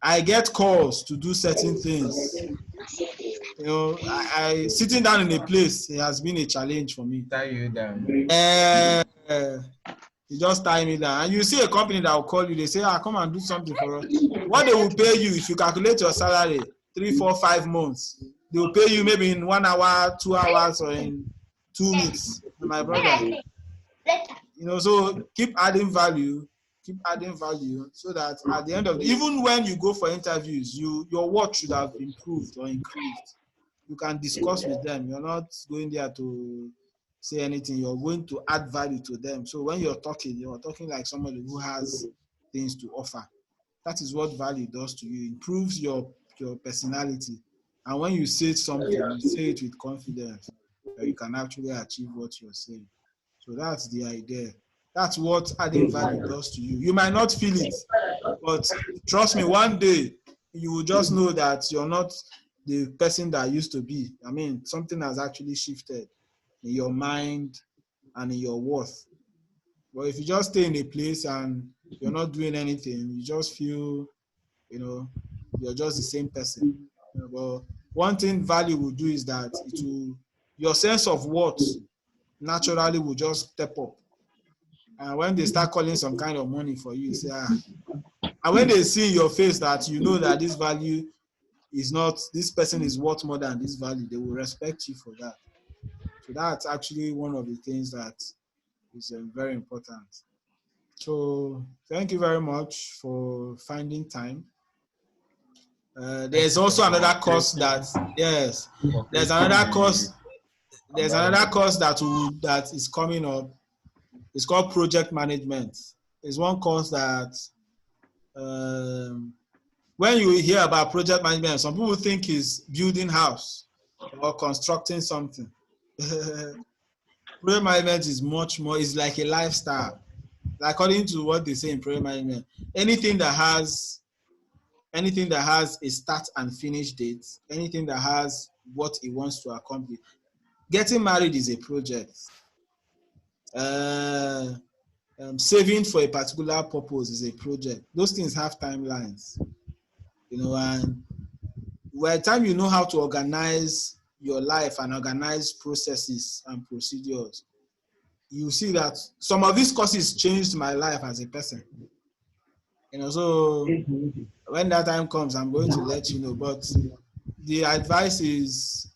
I get calls to do certain things. You know, I sitting down in a place, it has been a challenge for me. Tie you down. You just tie me down. And you see a company that will call you, they say, come and do something for us. What they will pay you, if you calculate your salary, 3, 4, 5 months, they will pay you maybe in 1 hour, 2 hours, or in 2 weeks. My brother. You know, so keep adding value, so that at the end of even when you go for interviews, your work should have improved or increased. You can discuss with them. You're not going there to say anything. You're going to add value to them. So when you're talking like somebody who has things to offer. That is what value does to you. It improves your personality. And when you say something, you say it with confidence, that you can actually achieve what you're saying. So that's the idea. That's what adding value does to you. You might not feel it, but trust me, one day you will just know that you're not the person that used to be. I mean, something has actually shifted in your mind and in your worth. But if you just stay in a place and you're not doing anything, you just feel, you know, you're just the same person. But one thing value will do is that your sense of worth naturally will just step up. And when they start calling some kind of money for you, say, and when they see in your face that you know that this value is not, this person is worth more than this value, they will respect you for that. So that's actually one of the things that is very important. So thank you very much for finding time. There's also another course that, yes, there's another course that is coming up. It's called project management. It's one course that when you hear about project management, some people think it's building house or constructing something. Project management is much more, it's like a lifestyle. According to what they say in project management, anything that has a start and finish date, anything that has what it wants to accomplish. Getting married is a project. Saving for a particular purpose is a project. Those things have timelines, you know, and by the time you know how to organize your life and organize processes and procedures, you see that some of these courses changed my life as a person. You know, so when that time comes, I'm going to let you know. But the advice is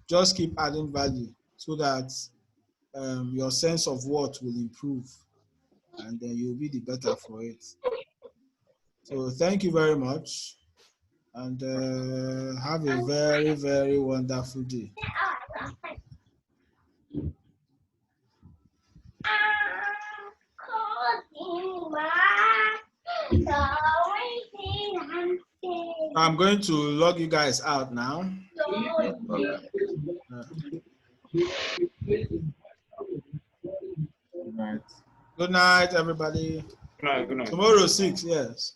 just keep adding value so that your sense of worth will improve, and then you'll be the better for it. So thank you very much, and have a very, very wonderful day. I'm going to log you guys out now. Good night, everybody. Good night. Good night. Tomorrow 6, yes.